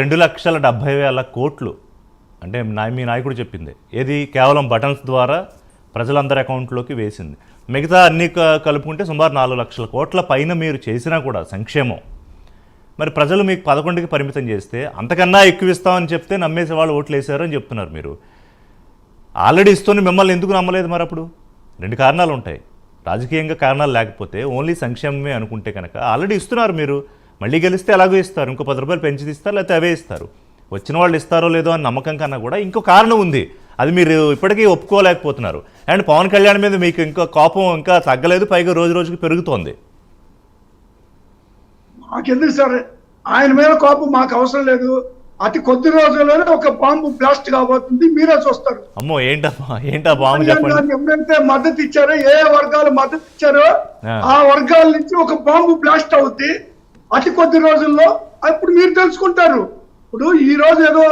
2,70,000 కోట్లు అంటే మీ నాయకుడు చెప్పింది ఏది కేవలం బటన్స్ ద్వారా ప్రజలందరి అకౌంట్లోకి వేసింది. మిగతా అన్ని కలుపుకుంటే సుమారు 4 లక్షల కోట్ల పైన మీరు చేసినా కూడా సంక్షేమం. మరి ప్రజలు మీకు 11కి పరిమితం చేస్తే అంతకన్నా ఎక్కువ ఇస్తామని చెప్తే నమ్మేసే వాళ్ళు ఓట్లు వేశారు అని చెప్తున్నారు మీరు. ఆల్రెడీ ఇస్తూనే మిమ్మల్ని ఎందుకు నమ్మలేదు మరి అప్పుడు? 2 కారణాలు ఉంటాయి. రాజకీయంగా కారణాలు లేకపోతే ఓన్లీ సంక్షేమమే అనుకుంటే కనుక ఆల్రెడీ ఇస్తున్నారు మీరు, మళ్ళీ గెలిస్తే ఎలాగో ఇస్తారు, ఇంకో 10 రూపాయలు పెంచి ఇస్తారు, లేకపోతే అవే ఇస్తారు. వచ్చిన వాళ్ళు ఇస్తారో లేదో అని నమ్మకం కన్నా కూడా ఇంకో కారణం ఉంది, అది మీరు ఇప్పటికీ ఒప్పుకోలేకపోతున్నారు. అండ్ పవన్ కళ్యాణ్ మీద మీకు ఇంకా కోపం ఇంకా తగ్గలేదు, పైగా రోజు రోజుకి పెరుగుతోంది. మాకెందుకు సార్ ఆయన మీద కోపం, మాకు అవసరం లేదు. అతి కొద్ది రోజుల్లోనే ఒక బాంబు బ్లాస్ట్ కాబోతుంది, మీరే చూస్తారు. అమ్మో ఏంటా బాంబు చెప్పండి. ఎవరైతే మద్దతు ఇచ్చారో, ఏ వర్గాలు మద్దతు ఇచ్చారో ఆ వర్గాల నుంచి ఒక బాంబు బ్లాస్ట్ అవుద్ది అతి కొద్ది రోజుల్లో. అప్పుడు మీరు తెలుసుకుంటారు. ఇప్పుడు ఈ రోజు ఏదో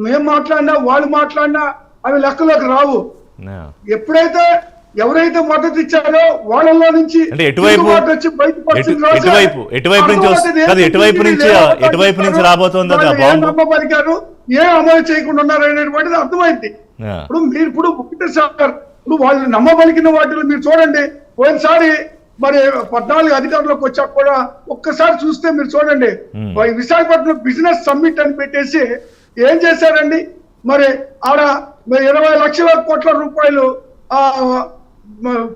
మేము మాట్లాడినా వాళ్ళు మాట్లాడినా అవి లెక్కలోకి రావు. ఎప్పుడైతే ఎవరైతే మద్దతు ఇచ్చారో వాళ్ళలో నుంచి ఎటువైపు నుంచి రాబోతోంది నమ్మబలికారు, ఏం అమలు చేయకుండా ఉన్నారు అనేటువంటిది అర్థమైంది. ఇప్పుడు ఒకటే సార్, ఇప్పుడు వాళ్ళు నమ్మబలికిన వాటిలో మీరు చూడండి. పోయినసారి మరి 14 అధికారంలోకి వచ్చాక కూడా ఒక్కసారి చూస్తే మీరు చూడండి, విశాఖపట్నం బిజినెస్ సమ్మిట్ అని పెట్టేసి ఏం చేశారండి, మరి ఆడ 20 లక్షల కోట్ల రూపాయలు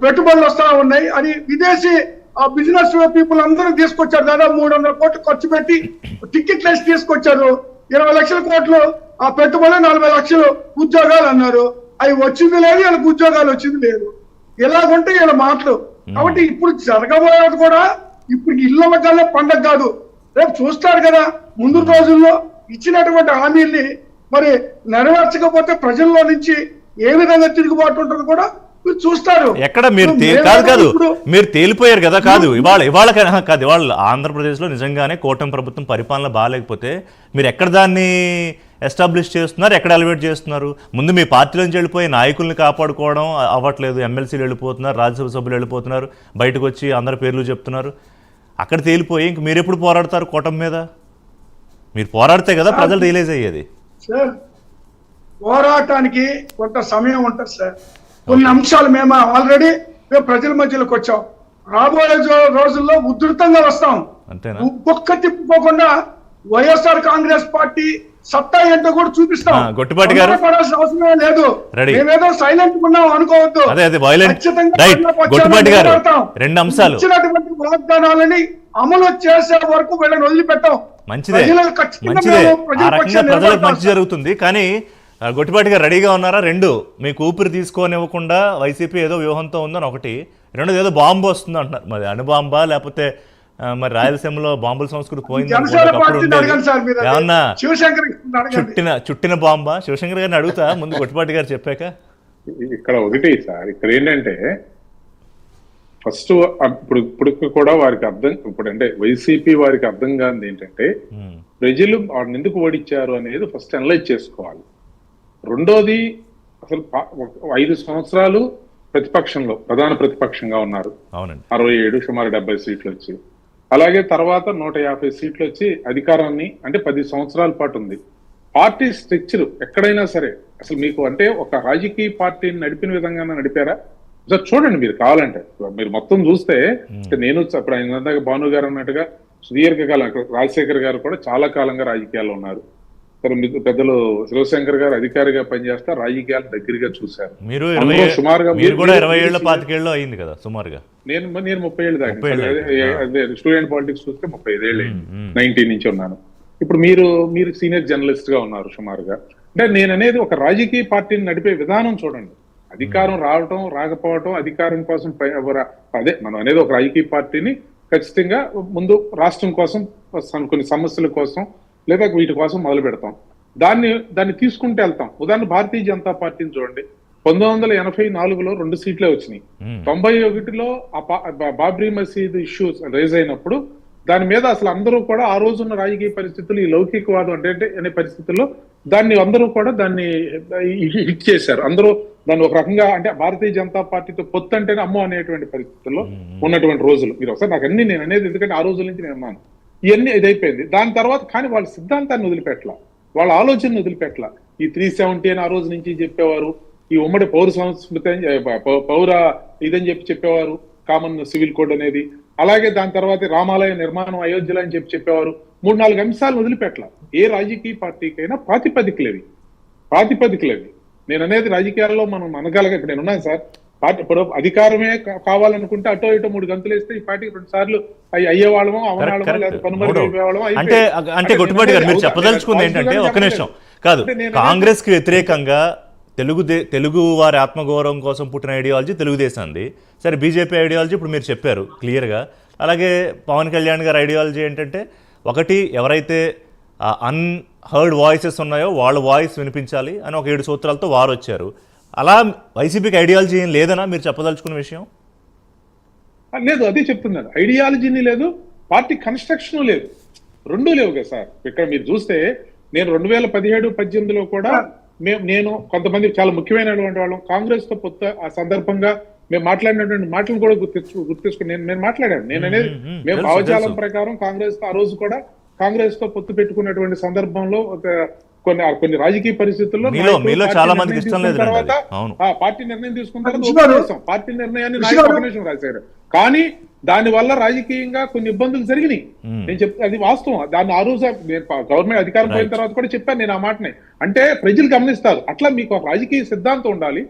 పెట్టుబడులు వస్తా ఉన్నాయి అని విదేశీ బిజినెస్ పీపుల్ అందరూ తీసుకొచ్చారు. దాదాపు 300 కోట్లు ఖర్చు పెట్టి టికెట్లు వేసి తీసుకొచ్చారు. 20 లక్షల కోట్లు ఆ పెట్టుబడి, 40 లక్షలు ఉద్యోగాలు అన్నారు. అవి వచ్చింది లేదు, వీళ్ళకి ఉద్యోగాలు వచ్చింది లేదు. ఎలాగుంటే వీళ్ళ మాటలు. కాబట్టి ఇప్పుడు జరగబోయేది కూడా ఇప్పుడు ఇళ్ళ కల్లా పండగ కాదు, రేపు చూస్తారు కదా. ముందు రోజుల్లో ఇచ్చినటువంటి హామీల్ని మరి నెరవేర్చకపోతే ప్రజల్లో నుంచి ఏ విధంగా తిరుగుబాటు ఉంటుంది కూడా మీరు చూస్తారు. ఎక్కడ మీరు కాదు మీరు తేలిపోయారు కదా. కాదు ఇవాళ కాదు, ఇవాళ ఆంధ్రప్రదేశ్లో నిజంగానే కూటమి ప్రభుత్వం పరిపాలన బాగాలేకపోతే మీరు ఎక్కడ దాన్ని ఎస్టాబ్లిష్ చేస్తున్నారు, ఎక్కడ ఎలివేట్ చేస్తున్నారు? ముందు మీ పార్టీలోంచి వెళ్ళిపోయి నాయకుల్ని కాపాడుకోవడం అవ్వట్లేదు, ఎమ్మెల్సీలు వెళ్ళిపోతున్నారు, రాజ్యసభ సభ్యులు వెళ్ళిపోతున్నారు, బయటకు వచ్చి అందరి పేర్లు చెప్తున్నారు. అక్కడ తేలిపోయి ఇంక మీరు ఎప్పుడు పోరాడతారు కూటమి మీద? మీరు పోరాడితే కదా ప్రజలు రియలైజ్ అయ్యేది. సార్ పోరాటానికి కొంత సమయం ఉంటుంది సార్. కొన్ని అంశాలు మేము ఆల్రెడీ ప్రజల మధ్యలోకి వచ్చాం. రాబోయే రోజుల్లో ఉధృతంగా వస్తాం. ఒక్క తిప్పుకోకుండా వైఎస్ఆర్ కాంగ్రెస్ పార్టీ సత్తా ఏంటో కూడా చూపిస్తాం. గొట్టిపాటి గారు పడాల్సిన అవసరం లేదు. మేమేదో సైలెంట్ ఉన్నాం అనుకోవద్దు. రెండు అంశాలు ఇచ్చినటువంటి వాగ్దానాలని అమలు చేసే వరకు వీళ్ళని వదిలిపెట్టాం. మంచిదే, ప్రజలకు మంచి జరుగుతుంది. కానీ గొట్టిపాటి గారు రెడీగా ఉన్నారా? రెండు, మీకు ఊపిరి తీసుకోనివ్వకుండా వైసీపీ ఏదో వ్యూహంతో ఉందని ఒకటి, రెండోది ఏదో బాంబు వస్తుంది అంటున్నారు. మరి అణుబాంబా లేకపోతే మరి రాయలసీమలో బాంబుల సంస్కృతి పోయింది ఏమన్నా చుట్టిన బాంబా? శివశంకర్ గారిని అడుగుతా ముందు గొట్టిపాటి గారు చెప్పాక. ఇక్కడ ఒకటి సార్, ఇక్కడ ఏంటంటే ఫస్ట్ ఇప్పుడు కూడా వారికి అర్థం, ఇప్పుడు అంటే వైసీపీ వారికి అర్థం కానిది ఏంటంటే ప్రజలు వాడిని ఎందుకు ఓడించారు అనేది ఫస్ట్ అనలైజ్ చేసుకోవాలి. రెండోది, అసలు 5 సంవత్సరాలు ప్రతిపక్షంలో ప్రధాన ప్రతిపక్షంగా ఉన్నారు. 67 సుమారు 70 సీట్లు వచ్చి, అలాగే తర్వాత 150 సీట్లు వచ్చి అధికారాన్ని అంటే 10 సంవత్సరాల పాటు ఉంది. పార్టీ స్ట్రక్చర్ ఎక్కడైనా సరే అసలు మీకు అంటే ఒక రాజకీయ పార్టీని నడిపిన విధంగా నడిపారా? సార్ చూడండి, మీరు కావాలంటే మీరు మొత్తం చూస్తే, నేను ఇప్పుడు ఆయన భాను గారు అన్నట్టుగా సుదీర్ఘకాలం, రాజశేఖర్ గారు కూడా చాలా కాలంగా రాజకీయాల్లో ఉన్నారు. పెద్దలు శివశంకర్ గారు అధికారిగా పనిచేస్తా రాజకీయాలు దగ్గరగా చూశారు. సుమారుగా నేను 30 ఏళ్ళు దాకా స్టూడెంట్ పాలిటిక్స్ చూస్తే 35 ఏళ్ళు 19 నుంచి ఉన్నాను. ఇప్పుడు మీరు సీనియర్ జర్నలిస్ట్ గా ఉన్నారు సుమారుగా. అంటే నేను అనేది ఒక రాజకీయ పార్టీని నడిపే విధానం చూడండి. అధికారం రావటం రాకపోవటం, అధికారం కోసం అదే మనం అనేది ఒక రాజకీయ పార్టీని ఖచ్చితంగా ముందు రాష్ట్రం కోసం, కొన్ని సమస్యల కోసం లేదా వీటి కోసం మొదలు పెడతాం. దాన్ని తీసుకుంటూ వెళ్తాం. ఉదాహరణ భారతీయ జనతా పార్టీని చూడండి. 1984లో 2 సీట్లే వచ్చినాయి. 91లో బాబ్రీ మసీద్ ఇష్యూస్ రైజ్ అయినప్పుడు దాని మీద అసలు అందరూ కూడా ఆ రోజున్న రాజకీయ పరిస్థితులు, ఈ లౌకికవాదం అంటే అనే పరిస్థితుల్లో అందరూ కూడా దాన్ని హిట్ చేశారు. అందరూ దాన్ని ఒక రకంగా అంటే భారతీయ జనతా పార్టీతో పొత్తు అంటేనే అమ్మో అనేటువంటి పరిస్థితుల్లో ఉన్నటువంటి రోజులు. మీరు ఒకసారి నాకు నేను అనేది ఎందుకంటే ఆ రోజుల నుంచి నేను అన్నాను. ఇవన్నీ ఇదైపోయింది. దాని తర్వాత కానీ వాళ్ళ సిద్ధాంతాన్ని వదిలిపెట్టలా. వాళ్ళ ఆలోచనను వదిలిపెట్టల. ఈ 370 అని ఆ రోజు నుంచి చెప్పేవారు, ఈ ఉమ్మడి పౌర సంస్కృతి అని పౌర ఇదని చెప్పేవారు, కామన్ సివిల్ కోడ్ అనేది. అలాగే దాని తర్వాత రామాలయ నిర్మాణం అయోధ్యలో అని చెప్పేవారు. 3-4 అంశాలను వదిలిపెట్టల. ఏ రాజకీయ పార్టీకైనా ప్రాతిపదికలేవి. నేను అనేది రాజకీయాల్లో మనం అనగలగా, ఇప్పుడు నేను ఉన్నాను సార్, పార్టీ ఇప్పుడు అధికారమే కావాలనుకుంటే అటో ఇటో 3 గంతులు వేస్తే ఈ పార్టీకి 2 సార్లు అయ్యేవాళ్ళమో అవనాళ్ళమో లేదా పనుమరుగు అయిపోయేవాళ్ళమో అంటే గొట్టుపాటి గారు మీరు చెప్పదలుచుకుంది ఏంటంటే, ఒక్క నిమిషం కాదు, కాంగ్రెస్ కి వ్యతిరేకంగా తెలుగు వారి ఆత్మగౌరవం కోసం పుట్టిన ఐడియాలజీ తెలుగుదేశంది. సరే, బీజేపీ ఐడియాలజీ ఇప్పుడు మీరు చెప్పారు క్లియర్గా. అలాగే పవన్ కళ్యాణ్ గారి ఐడియాలజీ ఏంటంటే, ఒకటి ఎవరైతే అన్హర్డ్ వాయిసెస్ ఉన్నాయో వాళ్ళ వాయిస్ వినిపించాలి అని ఒక 7 సూత్రాలతో వారు వచ్చారు. అలా వైసీపీకి ఐడియాలజీ ఏం లేదనా మీరు చెప్పదలుచుకున్న విషయం? లేదు, అదే చెప్తున్నాను. ఐడియాలజీని లేదు, పార్టీ కన్స్ట్రక్షన్ లేదు, రెండూ లేవు కదా సార్. ఇక్కడ మీరు చూస్తే నేను 2017-18లో కూడా నేను కొంతమంది చాలా ముఖ్యమైనటువంటి వాళ్ళం కాంగ్రెస్ తో పొత్తు ఆ సందర్భంగా మేము మాట్లాడినటువంటి మాటలు కూడా గుర్తించుకుని నేను మాట్లాడాను. నేను అనేది మేము భావజాలం ప్రకారం కాంగ్రెస్ తో ఆ రోజు కూడా కాంగ్రెస్ తో పొత్తు పెట్టుకున్నటువంటి సందర్భంలో కొన్ని రాజకీయ పరిస్థితుల్లో చాలా మందికి ఇష్టం లేదు తర్వాత పార్టీ నిర్ణయం తీసుకున్న తర్వాత పార్టీ నిర్ణయాన్ని నాయకులు రాశారు. కానీ దాని వల్ల రాజకీయంగా కొన్ని ఇబ్బందులు జరిగినాయి. నేను చెప్తే అది వాస్తవం. దాన్ని ఆ రోజు గవర్నమెంట్ అధికారం పోయిన తర్వాత కూడా చెప్పాను నేను ఆ మాటని. అంటే ప్రజలు గమనిస్తారు. అట్లా మీకు ఒక రాజకీయ సిద్ధాంతం ఉండాలి.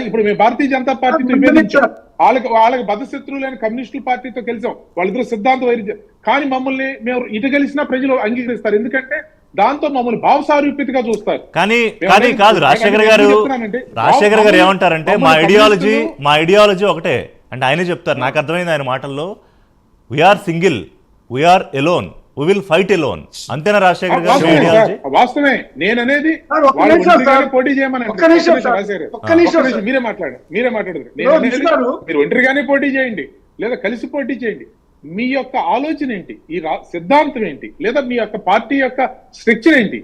ఇప్పుడు మేము భారతీయ జనతా పార్టీతో విభేదించాం, వాళ్ళకి బద్ధశత్రువులైన కమ్యూనిస్టుల పార్టీతో కలిసాం, వాళ్ళిద్దరు సిద్ధాంతం వైరుధ్యం. కానీ మమ్మల్ని మేము ఇటు కలిసినా ప్రజలు అంగీకరిస్తారు, ఎందుకంటే దాంతో మమ్మల్ని భావసారూప్యతగా చూస్తారు. కానీ కాదు, రాజశేఖర్ గారు ఏమంటారంటే మా ఐడియాలజీ ఒకటే అంటే ఆయనే చెప్తారు. నాకు అర్థమైంది ఆయన మాటల్లో, we are single, we are alone, we will fight alone. అంతేనా రాజశేఖర్ గారు ఐడియాలజీ? వాస్తవమే. నేను అనేది పోటీ చేయమని మీరే మాట్లాడారు. మీరు ఒంటరిగానే పోటీ చేయండి లేదా కలిసి పోటీ చేయండి. మీ యొక్క ఆలోచన ఏంటి, ఈ సిద్ధాంతం ఏంటి, లేదా మీ యొక్క పార్టీ యొక్క స్ట్రక్చర్ ఏంటి?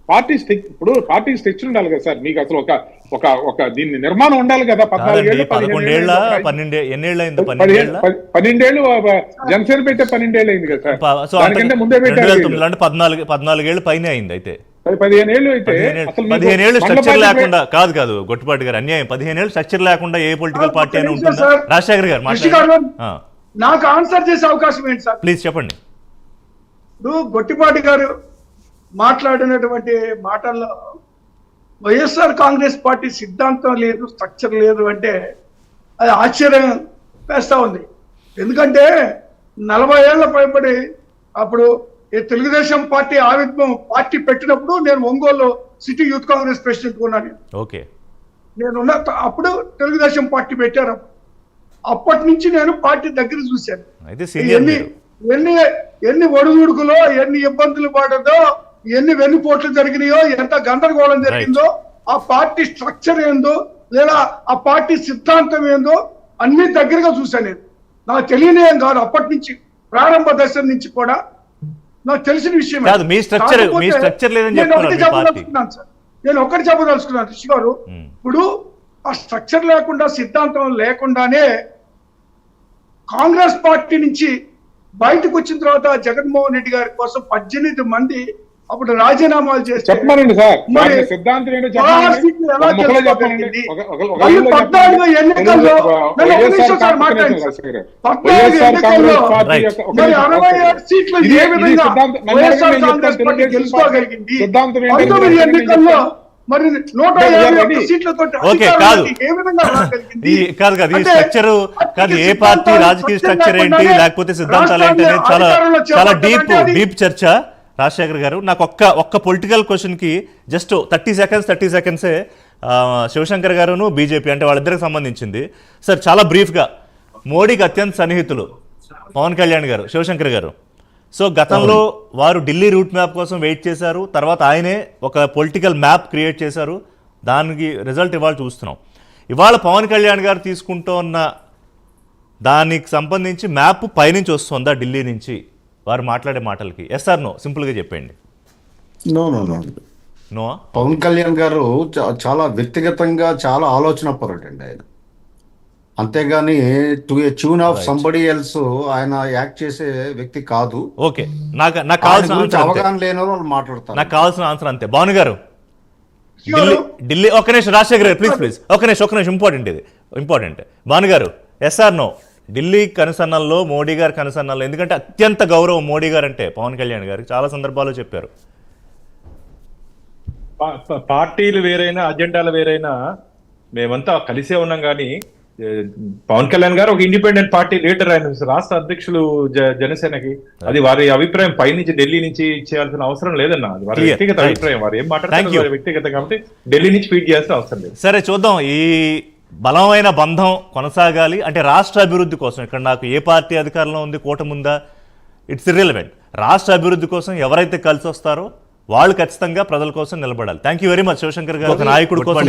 పార్టీ స్ట్రక్చర్ ఉండాలి కదా సార్. మీకు అసలు ఒక దీన్ని నిర్మాణం ఉండాలి కదా. 14 ఏళ్ళు 12 ఏళ్ళు జనసేన పెట్టే 12 ఏళ్ళు అయింది కదా సార్. దానికంటే ముందే పెట్టారు. 14 ఏళ్ళు పైన అయింది. అయితే 15 ఏళ్ళు అయితే 15 ఏళ్ళు స్ట్రక్చర్ లేకుండా కాదు గొట్టుపాటి గారు, అన్యాయం. 15 ఏళ్ళు స్ట్రక్చర్ లేకుండా ఏ పొలిటికల్ పార్టీ అని ఉంటుందా? రాజశేఖర్ గారు నాకు ఆన్సర్ చేసే అవకాశం ఏంటి సార్? ప్లీజ్ చెప్పండి. ఇప్పుడు గొట్టిపాటి గారు మాట్లాడినటువంటి మాటల్లో వైఎస్ఆర్ కాంగ్రెస్ పార్టీ సిద్ధాంతం లేదు, స్ట్రక్చర్ లేదు అంటే అది ఆశ్చర్యం వేస్తూ ఉంది. ఎందుకంటే 40 ఏళ్ల పైబడి అప్పుడు తెలుగుదేశం పార్టీ ఆవిర్భావం పార్టీ పెట్టినప్పుడు నేను Ongole city youth Congress president ఉన్నాను. ఓకే, నేనున్న అప్పుడు తెలుగుదేశం పార్టీ పెట్టారు. అప్పటి నుంచి నేను పార్టీ దగ్గర చూశాను. ఎన్ని ఒడుగుడుకులో ఎన్ని ఇబ్బందులు పడదో, ఎన్ని వెన్నుపోట్లు జరిగినాయో, ఎంత గందరగోళం జరిగిందో, ఆ పార్టీ స్ట్రక్చర్ ఏందో లేదా ఆ పార్టీ సిద్ధాంతం ఏందో అన్ని దగ్గరగా చూశాను నేను. నాకు తెలియనేం కాదు, అప్పటి నుంచి ప్రారంభ దశ నుంచి కూడా నాకు తెలిసిన విషయం. నేను ఒకటి చెప్పదలుచుకున్నాను రిషి గారు. ఇప్పుడు ఆ స్ట్రక్చర్ లేకుండా సిద్ధాంతం లేకుండానే కాంగ్రెస్ పార్టీ నుంచి బయటకు వచ్చిన తర్వాత జగన్మోహన్ రెడ్డి గారి కోసం 18 మంది అప్పుడు రాజీనామాలు చేసి చెప్పమనండి సార్. సిద్ధాంతం ఏంటో చెప్పండి. ఎన్నికల్లో మరి 150 సీట్లతో ఏ పార్టీ రాజకీయ స్ట్రక్చర్ ఏంటి లేకపోతే సిద్ధాంతాలు ఏంటి అనేది చాలా డీప్ చర్చ. రాజశేఖర్ గారు, నాకు ఒక్క పొలిటికల్ క్వశ్చన్కి జస్ట్ 30 సెకండ్సే శివశంకర్ గారును బీజేపీ అంటే వాళ్ళిద్దరికి సంబంధించింది. సార్ చాలా బ్రీఫ్గా, మోడీకి అత్యంత సన్నిహితులు పవన్ కళ్యాణ్ గారు, శివశంకర్ గారు. సో గతంలో వారు ఢిల్లీ రూట్ మ్యాప్ కోసం వెయిట్ చేశారు, తర్వాత ఆయనే ఒక పొలిటికల్ మ్యాప్ క్రియేట్ చేశారు, దానికి రిజల్ట్ ఇవాళ చూస్తున్నాం. ఇవాళ పవన్ కళ్యాణ్ గారు తీసుకుంటున్న దానికి సంబంధించి మ్యాప్ పైనుంచి వస్తుందా ఢిల్లీ నుంచి వారు మాట్లాడే మాటలకి? ఎస్ ఆర్ నో, సింపుల్గా చెప్పండి. నో. పవన్ కళ్యాణ్ గారు చాలా వ్యక్తిగతంగా చాలా ఆలోచన పరుడండి ఆయన. అంతేగాని to A tune of somebody else ఆయన యాక్ట్ చేసే వ్యక్తి కాదు. ఓకే, నాకు ఆయన కావాల్సిన గురించి ఆన్సర్ అంతే. అవగాహన లేని వాళ్ళు మాట్లాడతారు. నాకు కావాల్సిన ఆన్సర్ అంతే. భాను గారు, ఢిల్లీ ఒక్క నిమిషం, రాజశేఖర్ గారు ప్లీజ్ ఒక్క నిమిషం, ఇంపార్టెంట్ ఇది, ఇంపార్టెంట్. భాను గారు, ఎస్ఆర్ నో, ఢిల్లీ కనుసన్నల్లో, మోడీ గారి కనుసన్నల్లో, ఎందుకంటే అత్యంత గౌరవం మోడీ గారు అంటే పవన్ కళ్యాణ్ గారికి, చాలా సందర్భాల్లో చెప్పారు. పార్టీలు వేరైనా అజెండాలు వేరైనా మేమంతా కలిసే ఉన్నాం కానీ పవన్ కళ్యాణ్ గారు ఒక ఇండిపెండెంట్ పార్టీ లీడర్, ఆయన రాష్ట్ర అధ్యక్షులు జనసేనకి. అది వారి అభిప్రాయం పైనుంచి ఢిల్లీ నుంచి చేయాల్సిన అవసరం లేదన్న, అది వారి వ్యక్తిగత అభిప్రాయం. వారు ఏం మాట్లాడతారు వారి వ్యక్తిగత, కాబట్టి ఢిల్లీ నుంచి ఫీడ్ చేయాల్సిన అవసరం లేదు. సరే చూద్దాం, ఈ బలమైన బంధం కొనసాగాలి అంటే రాష్ట్ర అభివృద్ధి కోసం. ఇక్కడ నాకు ఏ పార్టీ అధికారంలో ఉంది, కూటమి ఉందా, ఇట్స్ ఇర్రెలవెంట్. రాష్ట్ర అభివృద్ధి కోసం ఎవరైతే కలిసి వస్తారో వాళ్ళు ఖచ్చితంగా ప్రజల కోసం నిలబడాలి. Thank you very much Shivashankar గారు, ఒక నాయకుడి కోసం